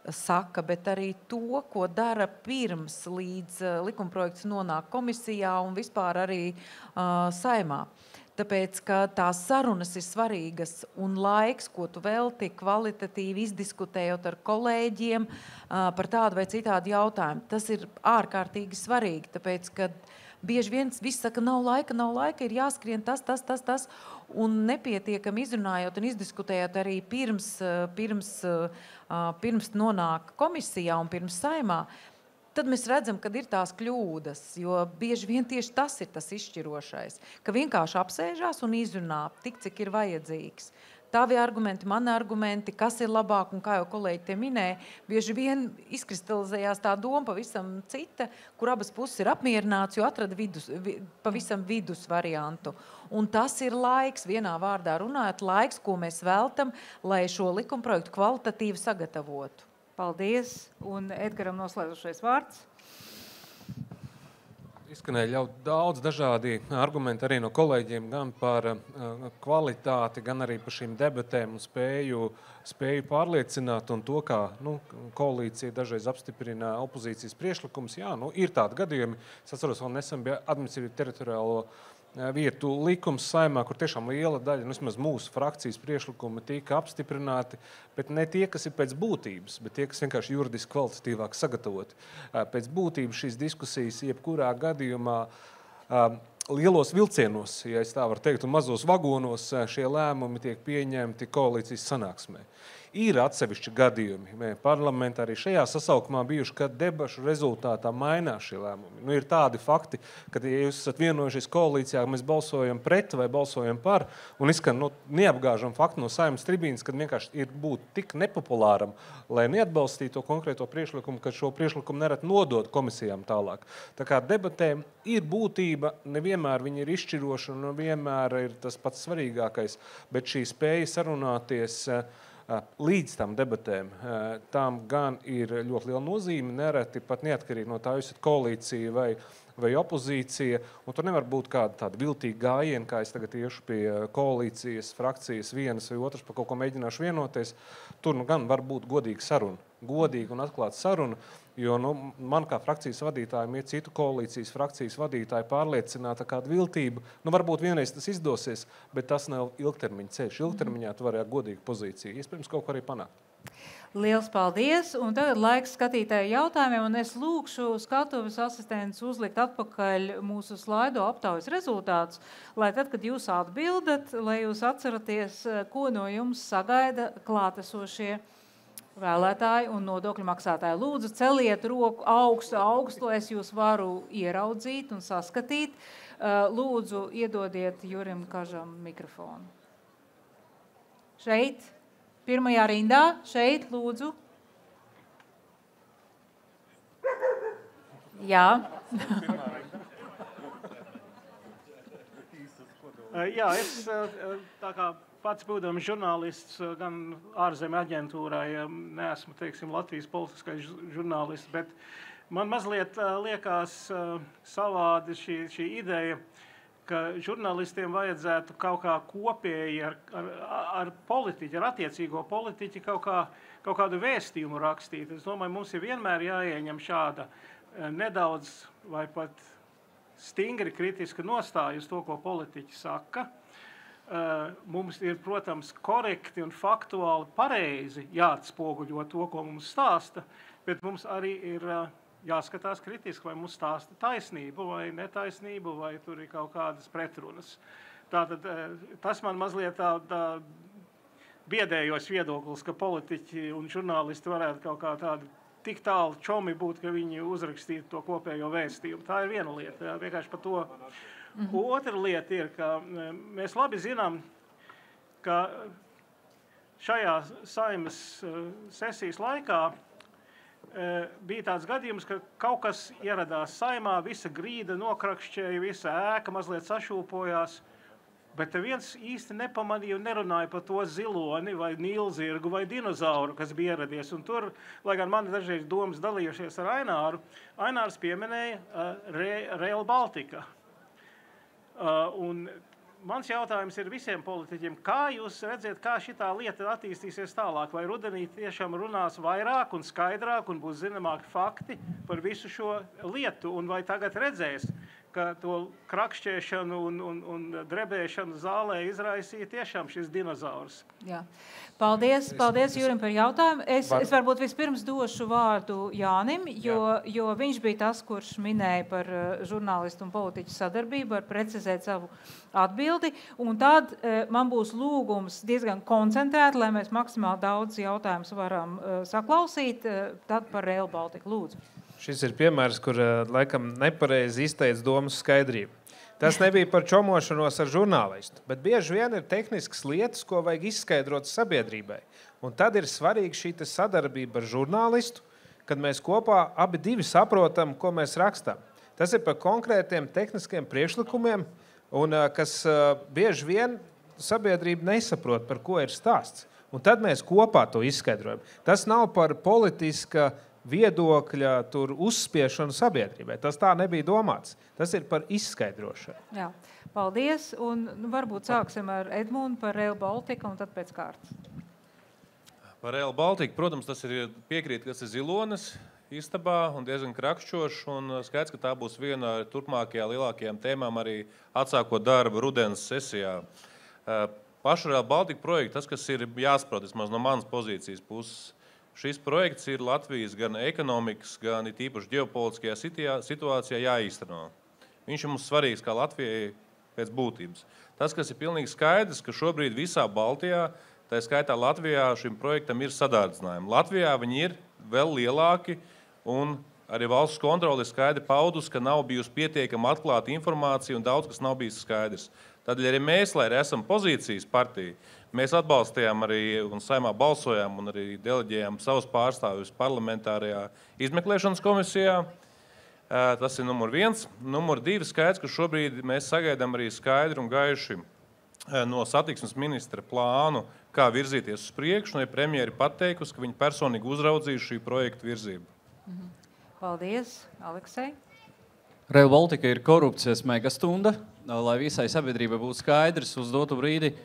saka, bet arī to, ko dara pirms līdz likumprojekts nonāk komisijā un vispār arī Saeimā. Tāpēc, ka tās sarunas ir svarīgas un laiks, ko tu velti kvalitatīvi izdiskutējot ar kolēģiem par tādu vai citādu jautājumu, tas ir ārkārtīgi svarīgi, tāpēc, ka bieži vien viss saka, nav laika, ir jāskrien tas, un nepietiekam izrunājot un izdiskutējot arī pirms nonāk komisijā un pirms Saeimā, tad mēs redzam, ka ir tās kļūdas, jo bieži vien tieši tas ir tas izšķirošais, ka vienkārši apsēžās un izrunā tik, cik ir vajadzīgs. Tavi argumenti, mani argumenti, kas ir labāk, un kā jau kolēģi te minēja, bieži vien izkristalizējās tā doma pavisam cita, kur abas puses ir apmierināts, jo atrada pavisam vidus variantu. Un tas ir laiks, vienā vārdā runājot, laiks, ko mēs veltam, lai šo likumprojektu kvalitatīvi sagatavotu. Paldies, un Edgaram noslēdzošais vārds. Izskanēja ļoti daudz dažādi argumenti arī no kolēģiem, gan par kvalitāti, gan arī par šīm debatēm un spēju pārliecināt un to, kā koalīcija dažreiz apstiprina opozīcijas priekšlikums. Jā, ir tādi gadījumi. Es atceros, vēl nesen bija administratīvu teritoriālo vietu likums Saeimā, kur tiešām liela daļa, vismaz mūsu frakcijas priekšlikumi tika apstiprināti, bet ne tie, kas ir pēc būtības, bet tie, kas vienkārši juridiski kvalitatīvāk sagatavoti. Pēc būtības šīs diskusijas jebkurā gadījumā lielos vilcienos, ja es tā varu teikt, un mazos vagonos šie lēmumi tiek pieņemti koalīcijas sanāksmē. Ir atsevišķi gadījumi parlamentā arī šajā sasaukumā bijuši, kad debašu rezultātā mainās šie lēmumi. Ir tādi fakti, ka, ja jūs esat vienojušies koalīcijā, mēs balsojam pret vai balsojam par, un izskan neapgāžam faktu no Saeimas tribīnas, kad vienkārši ir būt tik nepopulāram, lai neatbalstītu to konkrēto priekšlikumu, ka šo priekšlikumu nerad nodod komisijām tālāk. Tā kā debatēm ir būtība, nevienmēr viņi ir izšķiroši un nevienmēr ir tas pats svarīgākais, bet šī spēja sarunāties līdz tam debatēm, tām gan ir ļoti liela nozīme, nereti pat neatkarīgi no tā, jūs esat koalīcija vai vai opozīcija. Un tur nevar būt kāda tāda viltīga gājiena, kā es tagad iešu pie koalīcijas, frakcijas vienas vai otras, par kaut ko mēģināšu vienoties. Tur gan var būt godīga saruna, godīga un atklāta saruna, jo man kā frakcijas vadītājiem ir citu koalīcijas frakcijas vadītāji pārliecināta kāda viltība. Varbūt vienreiz tas izdosies, bet tas nav ilgtermiņa ceļš. Ilgtermiņā tu vari godīgu pozīciju. Iespējams, kaut ko arī panākt. Liels paldies! Un tagad laiks skatītāju jautājumiem, un es lūkšu skatuves asistents uzlikt atpakaļ mūsu slaido aptaujas rezultātus, lai tad, kad jūs atbildat, lai jūs atceraties, ko no jums sagaida klātesošie vēlētāji un nodokļu maksātāji. Lūdzu, celiet roku augstu, lai es jūs varu ieraudzīt un saskatīt. Lūdzu, iedodiet Jurim Kažam mikrofonu. Šeit. Pirmajā rindā, šeit, lūdzu. Jā. Jā, es tā kā pats būdams žurnālists gan ārzemju aģentūrai, neesmu, teiksim, Latvijas politiskais žurnālists, bet man mazliet liekas savādi šī ideja, ka žurnālistiem vajadzētu kaut kā kopēji ar politiķi, ar attiecīgo politiķi kaut kādu vēstījumu rakstīt. Es domāju, mums ir vienmēr jāieņem šāda nedaudz vai pat stingri kritiska nostāja uz to, ko politiķi saka. Mums ir, protams, korekti un faktuāli pareizi jāatspoguļo to, ko mums stāsta, bet mums arī ir jāskatās kritiski, vai mums stāsta taisnību vai netaisnību, vai tur ir kaut kādas pretrunas. Tātad tas man mazliet tā biedējos viedoklis, ka politiķi un žurnālisti varētu kaut kā tādi tik tālu čomi būt, ka viņi uzrakstītu to kopējo vēstījumu. Tā ir viena lieta, vienkārši par to. Otra lieta ir, ka mēs labi zinām, ka šajā Saeimas sesijas laikā bija tāds gadījums, ka kaut kas ieradās Saeimā, visa grīda nokrakšķēja, visa ēka mazliet sašūpojās, bet viens īsti nepamanīja un nerunāja par to ziloni vai nīlzirgu vai dinozauru, kas bija ieradies. Un tur, lai gan man dažreiz domas dalījušies ar Aināru, Ainārs pieminēja Rail Baltica. Un mans jautājums ir visiem politiķiem, kā jūs redzat, kā šitā lieta attīstīsies tālāk? Vai rudenī tiešām runās vairāk un skaidrāk un būs zināmāki fakti par visu šo lietu? Un vai tagad redzēs, ka to krakšķēšanu un drebēšanu zālē izraisīja tiešām šis dinozaurs? Jā. Paldies Jurim par jautājumu. Es varbūt vispirms došu vārdu Jānim, jo viņš bija tas, kurš minēja par žurnālistu un politiķu sadarbību, var precizēt savu atbildi. Un tad man būs lūgums diezgan koncentrēt, lai mēs maksimāli daudz jautājumus varam saklausīt. Tad par Rail Baltica, lūdzu. Šis ir piemērs, kur laikam nepareizi izteica domas skaidrību. Tas nebija par čomošanos ar žurnālistu, bet bieži vien ir tehniskas lietas, ko vajag izskaidrot sabiedrībai. Un tad ir svarīga šī sadarbība ar žurnālistu, kad mēs kopā abi divi saprotam, ko mēs rakstām. Tas ir par konkrētiem tehniskiem priekšlikumiem, un kas bieži vien sabiedrība nesaprot, par ko ir stāsts. Un tad mēs kopā to izskaidrojam. Tas nav par politiska viedokļa uzspiešanu sabiedrībai. Tas tā nebija domāts. Tas ir par izskaidrošanu. Jā, paldies. Un varbūt sāksim ar Edmundu par Rail Baltica un tad pēc kārtas. Par Rail Baltica, protams, tas ir piekrīt, kas ir zilonis istabā un diezgan krakšķošs. Un skaidrs, ka tā būs viena no turpmākajām lielākajām tēmām arī atsākot darbu rudens sesijā. Pašu Rail Baltica projektu, tas, kas ir jāsaprot, vismaz no manas pozīcijas puses, šis projekts ir Latvijas gan ekonomikas, gan īpaši ģeopolitiskajā situācijā jāīsteno. Viņš ir mums svarīgs kā Latvijai pēc būtības. Tas, kas ir pilnīgi skaidrs, ka šobrīd visā Baltijā, tā skaitā Latvijā, šim projektam ir sadārdzinājumi. Latvijā viņi ir vēl lielāki un arī valsts kontrole ir skaidri paudus, ka nav bijusi pietiekama atklāta informācija un daudz, kas nav bijis skaidrs. Tādēļ arī mēs, lai arī esam pozīcijas partija, mēs atbalstījām arī un Saeimā balsojām un arī deleģējām savus pārstāvjus parlamentārajā izmeklēšanas komisijā. Tas ir numur 1. Numur 2 skaidrs, ka šobrīd mēs sagaidām arī skaidri un gaiši no satiksmes ministra plānu, kā virzīties uz priekšu, un premjeri pateikusi, ka viņi personīgi uzraudzījuši šī projekta virzību. Paldies, Aleksej. Rail Baltica ir korupcijas megastunda, lai visai sabiedrībai būtu skaidrs uz dotu brīdi.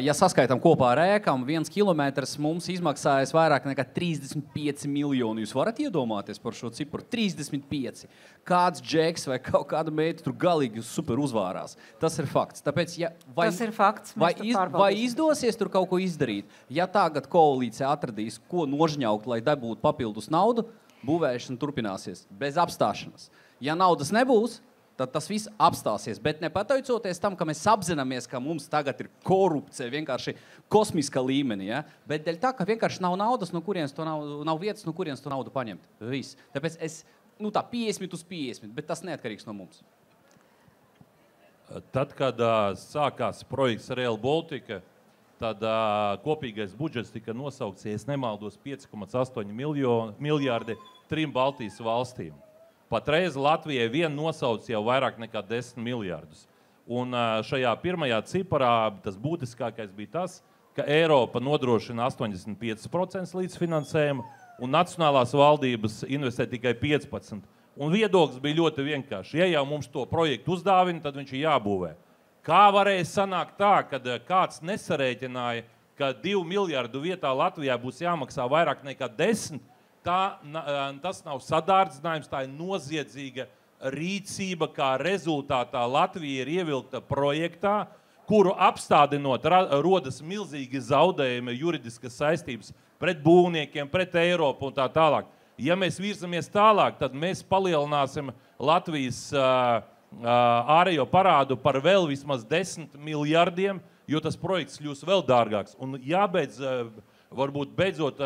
Ja saskaitām kopā ar ēkām, 1 kilometrs mums izmaksājas vairāk nekā 35 miljoni. Jūs varat iedomāties par šo cipru? 35. Kāds džeks vai kaut kāda meita tur galīgi super uzvārās. Tas ir fakts. Tāpēc, Tas ir fakts. Vai izdosies tur kaut ko izdarīt? Ja tagad koalīcija atradīs, ko nožņaukt, lai dabūtu papildus naudu, būvēšana turpināsies bez apstāšanas. Ja naudas nebūs, tad tas viss apstāsies. Bet nepateicoties tam, ka mēs apzināmies, ka mums tagad ir korupcija vienkārši kosmiskā līmenī, ja? Bet dēļ tā, ka vienkārši nav naudas, no kurienes to nav vietas, no kurienes to naudu paņemt. Viss. Tāpēc tā 50/50, bet tas neatkarīgs no mums. Tad, kad sākās projekts Rail Baltica, tad kopīgais budžets tika nosaukts, ja es nemaldos, 5,8 miljārdi 3 Baltijas valstīm. Patreiz Latvijai vien nosauc jau vairāk nekā 10 miljārdus. Un šajā pirmajā ciparā tas būtiskākais bija tas, ka Eiropa nodrošina 85% līdzfinansējumu un nacionālās valdības investē tikai 15%. Un viedoklis bija ļoti vienkārši. Ja jau mums to projektu uzdāvina, tad viņš ir jābūvē. Kā varēja sanākt tā, kad kāds nesarēķināja, ka 2 miljārdu vietā Latvijā būs jāmaksā vairāk nekā 10? Tas nav sadārdzinājums, tā ir noziedzīga rīcība, kā rezultātā Latvija ir ievilkta projektā, kuru apstādinot rodas milzīgi zaudējumi, juridiskas saistības pret būvniekiem, pret Eiropu un tā tālāk. Ja mēs virzamies tālāk, tad mēs palielināsim Latvijas ārējo parādu par vēl vismaz 10 miljardiem, jo tas projekts kļūs vēl dārgāks. Un jābeidz varbūt beidzot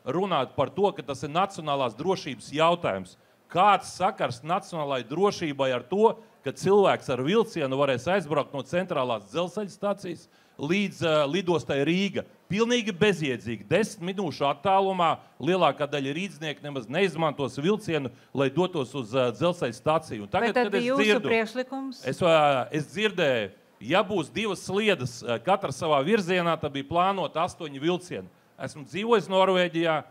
runāt par to, ka tas ir nacionālās drošības jautājums. Kāds sakars nacionālai drošībai ar to, ka cilvēks ar vilcienu varēs aizbraukt no centrālās dzelzceļa stācijas līdz lidostai Rīga? Pilnīgi bezjēdzīgi. 10 minūšu attālumā lielākā daļa rīdznieku nemaz neizmantos vilcienu, lai dotos uz dzelzceļa stāciju. Bet tad bija jūsu priekšlikums? Es dzirdēju, ja būs 2 sliedas, katra savā virzienā, tad bija plānot 8 vilcieni. Esmu dzīvojis Norvēģijā,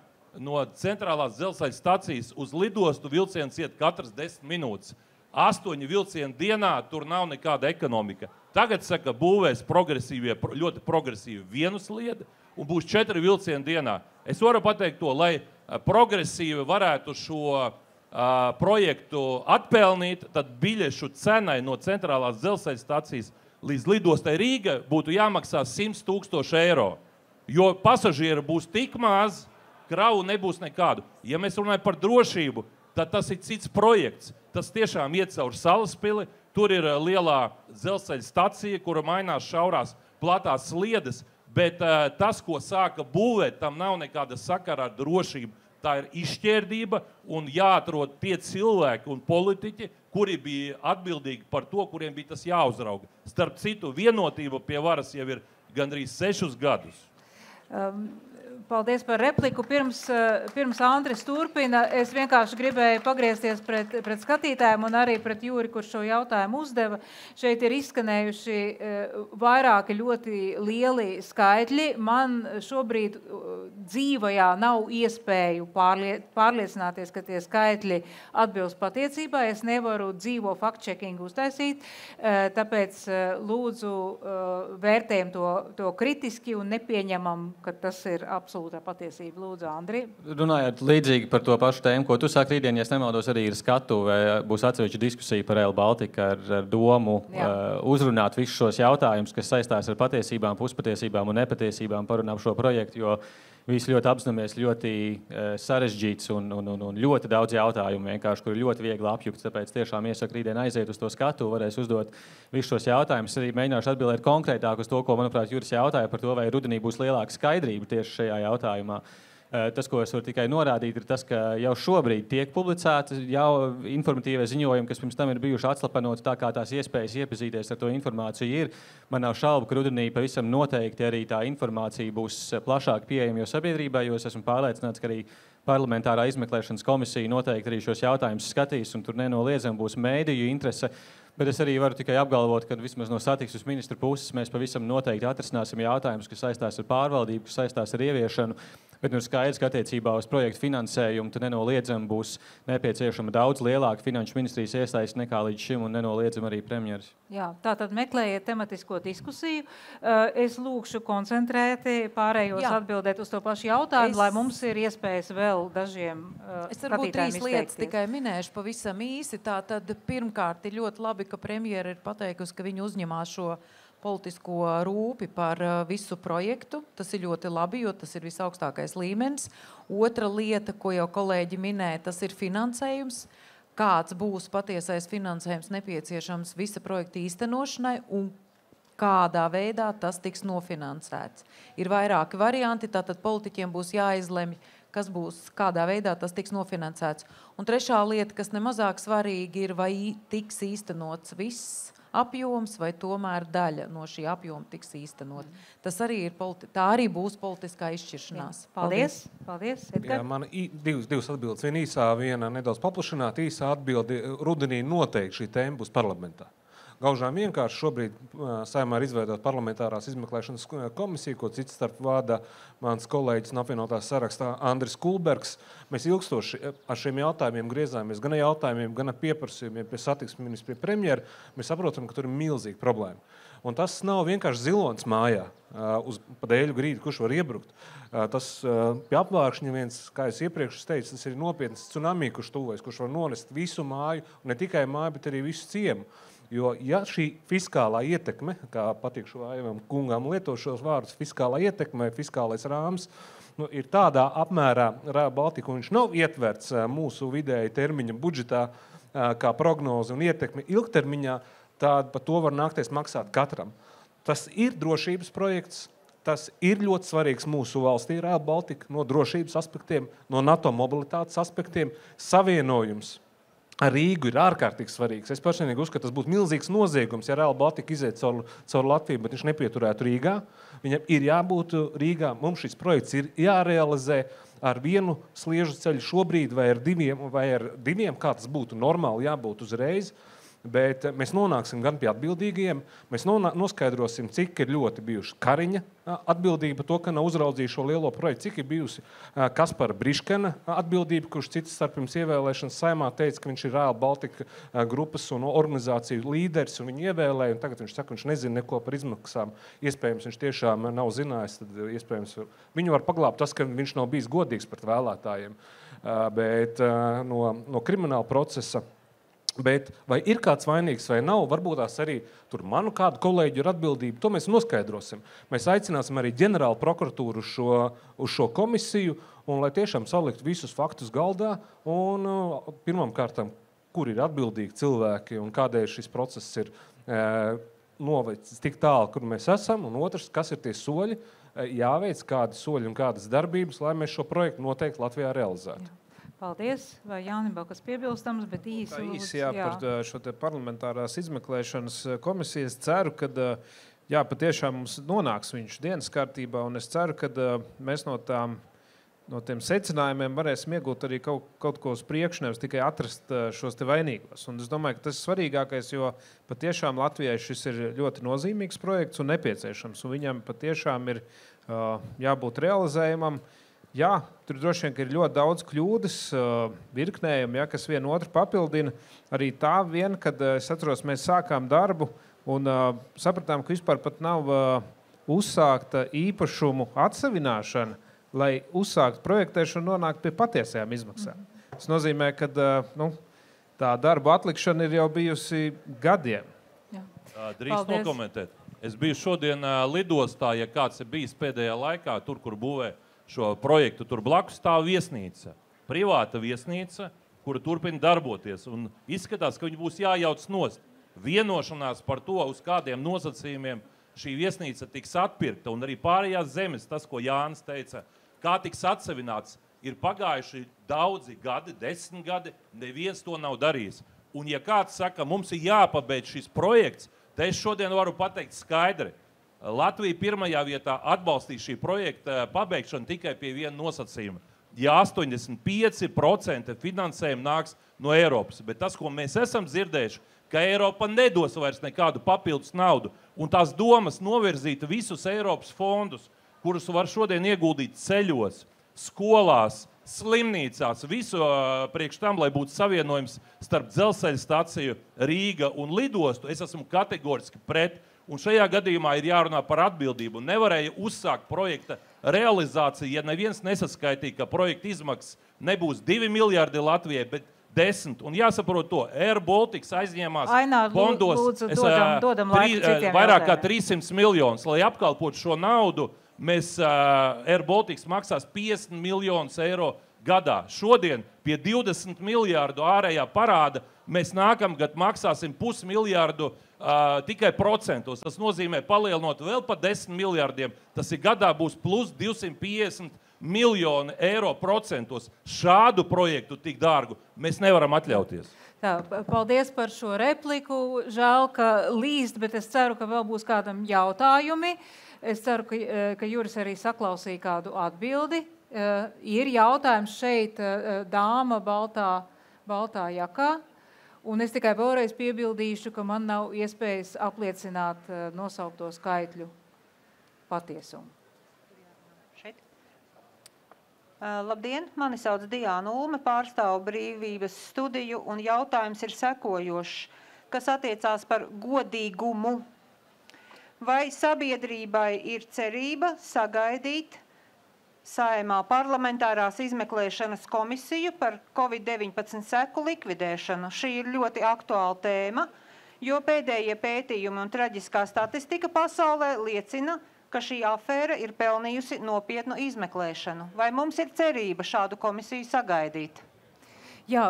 no centrālās dzelzceļa stacijas uz lidostu vilciens iet katras 10 minūtes. 8 vilcienu dienā, tur nav nekāda ekonomika. Tagad, saka, būvēs ļoti progresīvi 1 sliedi un būs 4 vilcienu dienā. Es varu pateikt to, lai progresīvi varētu šo projektu atpelnīt, tad biļešu cenai no centrālās dzelzceļa stacijas līdz lidostai Rīga būtu jāmaksā 100 000 eiro. Jo pasažieri būs tik maz, kravu nebūs nekādu. Ja mēs runājam par drošību, tad tas ir cits projekts. Tas tiešām iet caur Salaspili. Tur ir lielā dzelzceļa stacija, kura mainās šaurās platās sliedes, bet tas, ko sāka būvēt, tam nav nekāda sakara ar drošību. Tā ir izšķērdība un jāatrod tie cilvēki un politiķi, kuri bija atbildīgi par to, kuriem bija tas jāuzrauga. Starp citu, vienotība pie varas jau ir gandrīz 6 gadus. Paldies par repliku. Pirms Andris turpina, es vienkārši gribēju pagriezties pret skatītājiem un arī pret Jūri, kurš šo jautājumu uzdeva. Šeit ir izskanējuši vairāki ļoti lieli skaitļi. Man šobrīd dzīvajā nav iespēju pārliecināties, ka tie skaitļi atbilst patiecībai. Es nevaru dzīvo fact-checkingu uztaisīt, tāpēc lūdzu vērtējam to kritiski un nepieņemam, ka tas ir absolūtā patiesība. Lūdzu, Andri. Runājot līdzīgi par to pašu tēmu, ko tu saki rītdien, ja es nemaldos, arī ir skatu, vai būs atsevišķa diskusija par Rail Baltica ar domu uzrunāt visus šos jautājumus, kas saistās ar patiesībām, puspatiesībām un nepatiesībām, parunāt šo projektu, jo visi ļoti apzināmies, ļoti sarežģīts un ļoti daudz jautājumu vienkārši, kur ļoti viegli apjukt. Tāpēc tiešām iesaku rītdien aiziet uz to skatu, varēs uzdot visus šos jautājumus. Arī mēģināšu atbildēt konkrētāk uz to, ko, manuprāt, Juris jautāja par to, vai rudenī būs lielāka skaidrība tieši šajā jautājumā. Tas, ko es varu tikai norādīt, ir tas, ka jau šobrīd tiek publicēti jau informatīvie ziņojumi, kas pirms tam ir bijuši atslapenoti, tā kā tās iespējas iepazīties ar to informāciju ir. Man nav šaubu, ka rudenī pavisam noteikti arī tā informācija būs plašāk pieejama jau sabiedrībai, jo es esmu pārliecināts, ka arī parlamentārā izmeklēšanas komisija noteikti arī šos jautājumus skatīs, un tur nenoliedzami būs mēdīju interese. Bet es arī varu tikai apgalvot, ka vismaz no satiksmes ministra puses mēs pavisam noteikti atrisināsim jautājumus, kas saistās ar pārvaldību, kas saistās ar ieviešanu. Bet nu ir skaidrs, ka attiecībā uz projektu finansējumu tad nenoliedzami būs nepieciešama daudz lielāka finanšu ministrijas iesaiste nekā līdz šim un nenoliedzami arī premjeras. Jā, tātad meklējiet tematisko diskusiju. Es lūkšu koncentrēti pārējos atbildēt uz to pašu jautājumu, lai mums ir iespējas vēl dažiem Es varbūt 3 lietas tikai minēšu pavisam īsi. Tātad pirmkārt ir ļoti labi, ka premjera ir pateikusi, ka viņi uzņemās šo politisko rūpi par visu projektu. Tas ir ļoti labi, jo tas ir visaugstākais līmenis. Otra lieta, ko jau kolēģi minēja, tas ir finansējums. Kāds būs patiesais finansējums nepieciešams visa projekta īstenošanai un kādā veidā tas tiks nofinansēts. Ir vairāki varianti, tātad politiķiem būs jāizlemj, kas būs, kādā veidā tas tiks nofinansēts. Un trešā lieta, kas nemazāk svarīgi ir, vai tiks īstenots viss apjoms vai tomēr daļa no šī apjoma tiks īstenot. Tas arī ir tā arī būs politiskā izšķiršanās. Paldies. Paldies. Jā, man divas atbildes. Viena īsā, viena nedaudz paplašināta. Īsā atbilde rudenī noteikti šī tēma būs parlamentā. Gaužām vienkārši šobrīd Saeimā ir izveidota parlamentārās izmeklēšanas komisija, ko cits starp vada mans kolēģis no apvienotās sarakstā Andris Kulbergs. Mēs ilgstoši ar šiem jautājumiem griezāmies gan ar jautājumiem, gan ar pieprasījumiem pie satiksmes ministra, pie premjera. Mēs saprotam, ka tur ir milzīga problēma. Un tas nav vienkārši zilonis mājā uz padēļu grīdu, kurš var iebrukt. Tas pie apvārkšņa viens, kā es iepriekš teicu, tas ir nopietns tsunami, kurš tuvojas, kurš var nonest visu māju, un ne tikai māju, bet arī visu ciemu. Jo, ja šī fiskālā ietekme, kā patīkšu Aivam kungām lieto šos vārdus, fiskālā ietekme, fiskālais rāms, ir tādā apmērā Rail Baltica, un viņš nav ietverts mūsu vidēji termiņa budžetā kā prognoze un ietekme ilgtermiņā, tad par to var nākties maksāt katram. Tas ir drošības projekts, tas ir ļoti svarīgs mūsu valstī, Rail Baltica, no drošības aspektiem, no NATO mobilitātes aspektiem, savienojums ar Rīgu ir ārkārtīgi svarīgs. Es personīgi uzskatu, tas būtu milzīgs noziegums, ja Rail Baltica iziet caur Latviju, bet viņš nepieturētu Rīgā. Viņam ir jābūt Rīgā. Mums šis projekts ir jārealizē ar vienu sliežu ceļu šobrīd vai ar diviem, kā tas būtu normāli jābūt uzreiz. Bet mēs nonāksim gan pie atbildīgajiem, mēs noskaidrosim, cik ir ļoti bijuši Kariņa atbildība to, ka nav uzraudzījuši šo lielo projektu, cik ir bijusi Kaspara Briškena atbildība, kurš cits starp pirms ievēlēšanas Saeimā teica, ka viņš ir Rail Baltica grupas un organizāciju līderis, un viņu ievēlēja, un tagad viņš saka, viņš nezina neko par izmaksām. Iespējams, viņš tiešām nav zinājis, tad iespējams viņu var paglābt tas, ka viņš nav bijis godīgs pret vēlētājiem. Bet no krimināla procesa. Bet vai ir kāds vainīgs vai nav, varbūt tās arī tur manu kādu kolēģu ir atbildība, to mēs noskaidrosim. Mēs aicināsim arī ģenerālu prokuratūru uz šo komisiju, un lai tiešām saliktu visus faktus galdā, un pirmām kārtām, kur ir atbildīgi cilvēki un kādēļ šis process ir noveicis tik tālu, kur mēs esam, un otrs, kas ir tie soļi, jāveic kādi soļi un kādas darbības, lai mēs šo projektu noteikti Latvijā realizētu. Paldies. Vai Jānim vēl kas piebilstams, bet īsi? Jā, par šo te parlamentārās izmeklēšanas komisiju. Es ceru, ka patiešām mums nonāks viņš dienas kārtībā, un es ceru, ka mēs no tiem secinājumiem varēsim iegūt arī kaut ko uz priekšu, nevis tikai atrast šos te vainīgos. Un es domāju, ka tas ir svarīgākais, jo patiešām Latvijai šis ir ļoti nozīmīgs projekts un nepieciešams, un viņam patiešām ir jābūt realizējumam. Jā, tur droši vien, ka ir ļoti daudz kļūdas, virknējumi, kas vienu otru papildina. Arī tā vien, kad es atceros, mēs sākām darbu un sapratām, ka vispār pat nav uzsākta īpašumu atsevināšana, lai uzsākt projektēšanu nonākt pie patiesajām izmaksām. Tas nozīmē, ka tā darba atlikšana ir jau bijusi gadiem. Drīz nokomentēt. Es biju šodien lidostā, ja kāds ir bijis pēdējā laikā, tur, kur būvē šo projektu, tur blakus stāv viesnīca, privāta viesnīca, kura turpina darboties. Un izskatās, ka viņi būs jājauc nost. Vienošanās par to, uz kādiem nosacījumiem šī viesnīca tiks atpirkta, un arī pārējās zemes, tas, ko Jānis teica, kā tiks atsevināts, ir pagājuši daudzi gadi, 10 gadi, neviens to nav darījis. Un ja kāds saka, mums ir jāpabeidz šis projekts, tad es šodien varu pateikt skaidri. Latvija pirmajā vietā atbalstīs šī projekta pabeigšanu tikai pie viena nosacījuma. Ja 85% finansējuma nāks no Eiropas, bet tas, ko mēs esam dzirdējuši, ka Eiropa nedos vairs nekādu papildus naudu. Un tās domas novirzīt visus Eiropas fondus, kurus var šodien ieguldīt ceļos, skolās, slimnīcās, visu priekš tam, lai būtu savienojums starp dzelzceļa staciju Rīga un lidostu, es esmu kategoriski pret. Un šajā gadījumā ir jārunā par atbildību. Nevarēja uzsākt projekta realizāciju, ja neviens nesaskaitīja, ka projekta izmaksas nebūs 2 miljardi Latvijai, bet 10. Un jāsaprot to, Air Baltics aizņēmās fondos dodam vairāk kā 300 miljonus. Lai apkalpotu šo naudu, Air Baltics maksās 50 miljonus eiro gadā. Šodien pie 20 miljārdu ārējā parāda mēs nākamgad maksāsim 0,5 miljārdu tikai procentos. Tas nozīmē palielinot vēl pa 10 miljārdiem. Tas ir gadā būs plus 250 miljoni eiro procentos. Šādu projektu tik dārgu mēs nevaram atļauties. Tā, paldies par šo repliku. Žēl, ka līst, bet es ceru, ka vēl būs kādam jautājumi. Es ceru, ka Juris arī saklausīja kādu atbildi. Ir jautājums šeit dāma baltā jakā. Un es tikai vēlreiz piebildīšu, ka man nav iespējas apliecināt nosaukto skaitļu patiesumu. Šeit. Labdien, mani sauc Diāna Ulme, pārstāvu Brīvības studiju, un jautājums ir sekojošs, kas attiecās par godīgumu. Vai sabiedrībai ir cerība sagaidīt Saeimā parlamentārās izmeklēšanas komisiju par Covid-19 seku likvidēšanu? Šī ir ļoti aktuāla tēma, jo pēdējie pētījumi un traģiskā statistika pasaulē liecina, ka šī afēra ir pelnījusi nopietnu izmeklēšanu. Vai mums ir cerība šādu komisiju sagaidīt? Jā,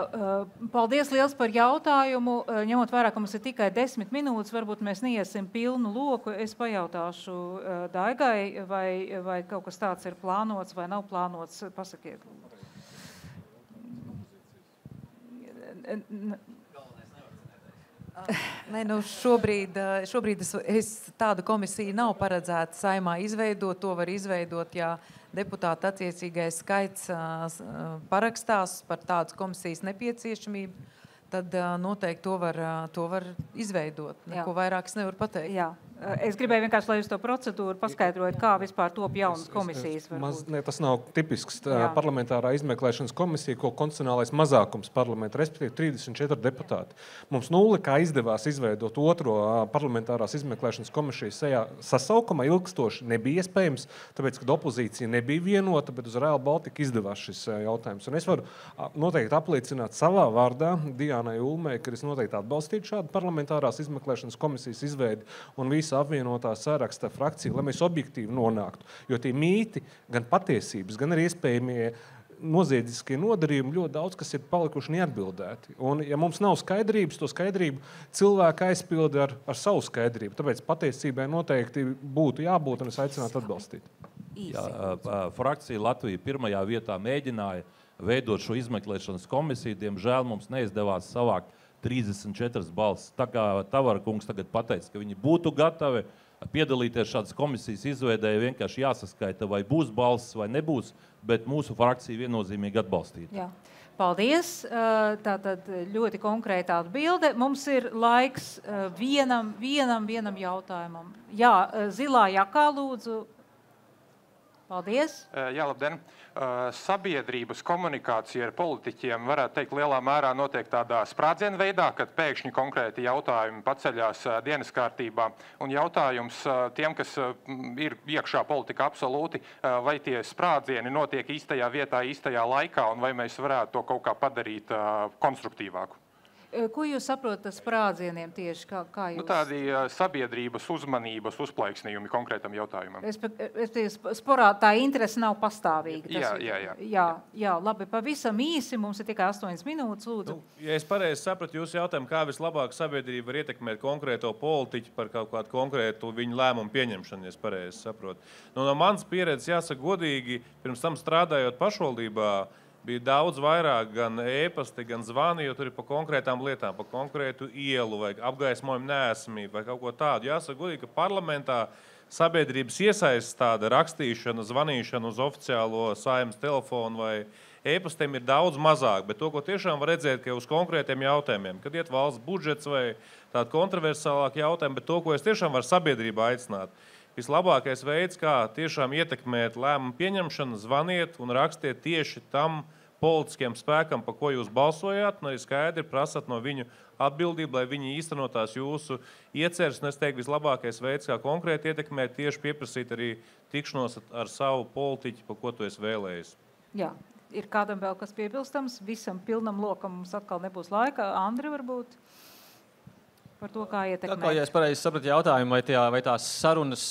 paldies liels par jautājumu. Ņemot vērā, ka mums ir tikai 10 minūtes, varbūt mēs neiesim pilnu loku. Es pajautāšu Daigai, vai kaut kas tāds ir plānots vai nav plānots. Pasakiet. Nē, nu šobrīd tādu komisiju nav paredzēta Saeimā izveidot. To var izveidot, ja deputāti attiecīgais skaits parakstās par tādas komisijas nepieciešamību, tad noteikti to var izveidot. Neko vairāk es nevaru pateikt. Jā. Es gribēju vienkārši, lai jūs to procedūru paskaidrojat, kā vispār top jaunas komisijas. Tas nav tipisks parlamentārā izmeklēšanas komisija, ko konstitucionālais mazākums parlamenta, respektīvi 34 deputāti. Mums nulli, kā izdevās izveidot otro parlamentārās izmeklēšanas komisijas sasaukumā, ilgstoši nebija iespējams, tāpēc, kad opozīcija nebija vienota, bet uz Real Baltica izdevās šis jautājums. Un es varu noteikti apliecināt savā vārdā Diānai Ulmei, ka es noteikti atbalstītu šādu parlamentārās izmeklēšanas komisijas izveidi un visu apvienotā saraksta frakcija, lai mēs objektīvi nonāktu. Jo tie mīti, gan patiesības, gan arī iespējamie noziedzīskie nodarījumi ļoti daudz, kas ir palikuši neatbildēti. Un ja mums nav skaidrības, to skaidrību cilvēki aizpilda ar savu skaidrību. Tāpēc patiesībai noteikti būtu jābūt un es aicinātu atbalstīt. Jā, frakcija Latvija pirmajā vietā mēģināja veidot šo izmeklēšanas komisiju. Diemžēl mums neizdevās savākt 34 balsis. Tā kā Tavara kungs tagad pateica, ka viņi būtu gatavi piedalīties šādas komisijas izveidē, vienkārši jāsaskaita, vai būs balsis vai nebūs, bet mūsu frakcija viennozīmīgi atbalstīt. Jā. Paldies. Tātad ļoti konkrēta atbilde. Mums ir laiks vienam jautājumam. Jā, zilā jakā lūdzu. Paldies. Jā, labdien. Sabiedrības komunikācija ar politiķiem, varētu teikt, lielā mērā notiek tādā sprādzienu veidā, kad pēkšņi konkrēti jautājumi paceļās dienas kārtībā. Un jautājums tiem, kas ir iekšā politika absolūti, vai tie sprādzieni notiek īstajā vietā, īstajā laikā, un vai mēs varētu to kaut kā padarīt konstruktīvāku? Ko jūs saprotat sprādzieniem tieši? Kā jūs? Tādi sabiedrības uzmanības uzplaiksnījumi konkrētam jautājumam. Sporā tā interese nav pastāvīga. Jā. Labi, pavisam īsi, mums ir tikai 8 minūtes, lūdzu. Ja es pareizi sapratu jūsu jautājumu, kā vislabāk sabiedrība var ietekmēt konkrēto politiķu par kaut kādu konkrētu viņu lēmumu pieņemšanu, ja es pareizi saprotu. No manas pieredzes jāsaka godīgi, pirms tam strādājot pašvaldībā, bija daudz vairāk gan ēpasti, gan zvani, jo tur ir pa konkrētām lietām, pa konkrētu ielu vai apgaismojumu neesamību vai kaut ko tādu. Jāsaka godīgi, ka parlamentā sabiedrības iesaistas tāda rakstīšana, zvanīšana uz oficiālo Saeimas telefonu vai e-pastiem ir daudz mazāk, bet to, ko tiešām var redzēt, ka uz konkrētiem jautājumiem, kad iet valsts budžets vai tādi kontroversālāki jautājumi, bet to, ko es tiešām varu sabiedrībā aicināt, vislabākais veids, kā tiešām ietekmēt lēmumu pieņemšanu, zvaniet un rakstiet tieši tam politiskiem spēkam, pa ko jūs balsojāt, un arī skaidri prasat no viņu atbildību, lai viņi īstenotās jūsu ieceres. Un es teiktu, vislabākais veids, kā konkrēti ietekmēt, tieši pieprasīt arī tikšanos ar savu politiķi, pa ko tu esi vēlējis. Jā, ir kādam vēl kas piebilstams? Visam pilnam lokam mums atkal nebūs laika. Andri varbūt par to, kā ietekmēt. Ja es pareizi sapratu jautājumu, vai tās sarunas,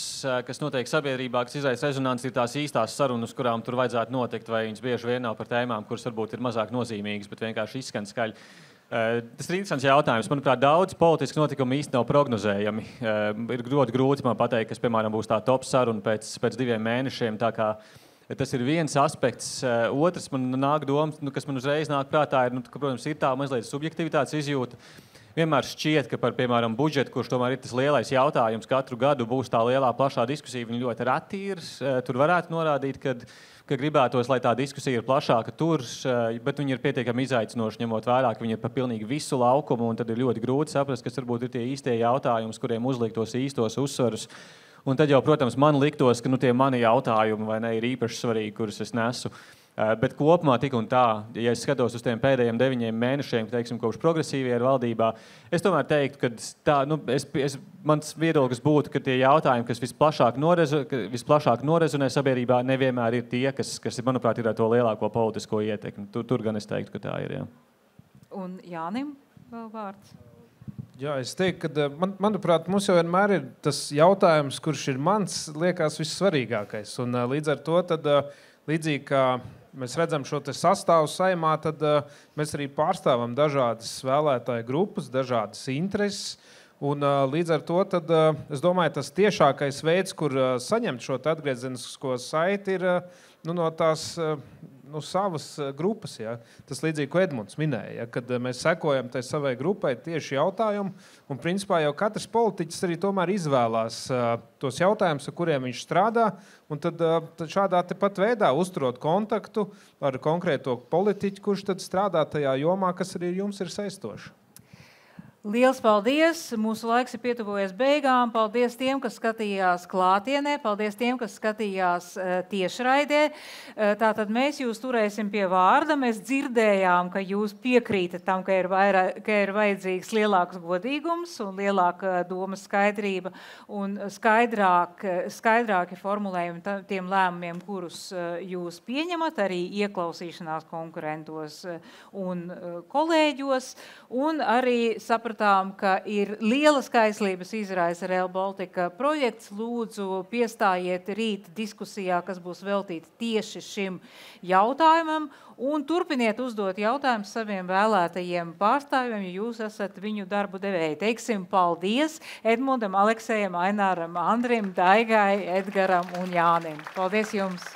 kas notiek sabiedrībā, kas izraisa rezonanci, ir tās īstās sarunas, kurām tur vajadzētu notikt, vai viņas bieži vien nav par tēmām, kuras varbūt ir mazāk nozīmīgas, bet vienkārši izskan skaļi. Tas ir interesants jautājums. Manuprāt, daudz politiski notikumi īsti nav prognozējami. Ir ļoti grūti man pateikt, kas, piemēram, būs tā top saruna pēc 2 mēnešiem. Tā kā tas ir viens aspekts. Otrs man nāk domas, kas man uzreiz nāk prātā, ir, ka, protams, ir tā mazliet subjektivitātes izjūta. Vienmēr šķiet, ka par, piemēram, budžetu, kurš tomēr ir tas lielais jautājums, katru gadu būs tā lielā, plašā diskusija, viņa ļoti reti ir. Tur varētu norādīt, ka gribētos, lai tā diskusija ir plašāka tur, bet viņi ir pietiekami izaicinoši, ņemot vērā, ka viņi ir par pilnīgi visu laukumu, un tad ir ļoti grūti saprast, kas varbūt ir tie īstie jautājumi, kuriem uzliktos īstos uzsvarus. Un tad jau, protams, man liktos, ka tie mani jautājumi vai ne ir īpaši svarīgi, kurus es nesu. Bet kopumā tik un tā, ja es skatos uz tiem pēdējiem 9 mēnešiem, teiksim, kopš progresīvie ir valdībā, es tomēr teiktu, ka tā, mans viedoklis būtu, ka tie jautājumi, kas visplašāk norezonē sabiedrībā, nevienmēr ir tie, kas manuprāt, ir ar to lielāko politisko ietekmi. Tur gan es teiktu, ka tā ir. Jā. Un Jānim vēl vārds? Jā, es teiktu, ka, manuprāt, mums jau vienmēr ir tas jautājums, kurš ir mans, liekas vissvarīgākais. Un līdz ar to, tad, līdzīgi kā mēs redzam šo te sastāvu saimā, tad mēs arī pārstāvam dažādas vēlētāju grupas, dažādas intereses. Un līdz ar to, tad, es domāju, tas tiešākais veids, kur saņemt šo atgriezenisko saiti, ir no tās savas grupas. Ja? Tas līdzīgi, ko Edmunds minēja, ja? Kad mēs sekojam tai savai grupai tieši jautājumu, un principā jau katrs politiķis arī tomēr izvēlās tos jautājumus, ar kuriem viņš strādā, un tad šādā tepat veidā uzturot kontaktu ar konkrēto politiķu, kurš tad strādā tajā jomā, kas arī jums ir saistoši. Liels paldies! Mūsu laiks ir pietuvojies beigām. Paldies tiem, kas skatījās klātienē. Paldies tiem, kas skatījās tiešraidē. Tātad mēs jūs turēsim pie vārda. Mēs dzirdējām, ka jūs piekrītat tam, ka ir vajadzīgs lielāks godīgums un lielāka domas skaidrība un skaidrāki formulējumi tiem lēmumiem, kurus jūs pieņemat, arī ieklausīšanās konkurentos un kolēģos. Un arī ka ir lielas kaislības izraisa Rail Baltica projekts. Lūdzu, piestājiet rīt diskusijā, kas būs veltīta tieši šim jautājumam, un turpiniet uzdot jautājumus saviem vēlētajiem pārstāvjiem, ja jūs esat viņu darbu devēji. Teiksim paldies Edmundam, Aleksējam, Aināram, Andrim, Daigai, Edgaram un Jānim. Paldies jums!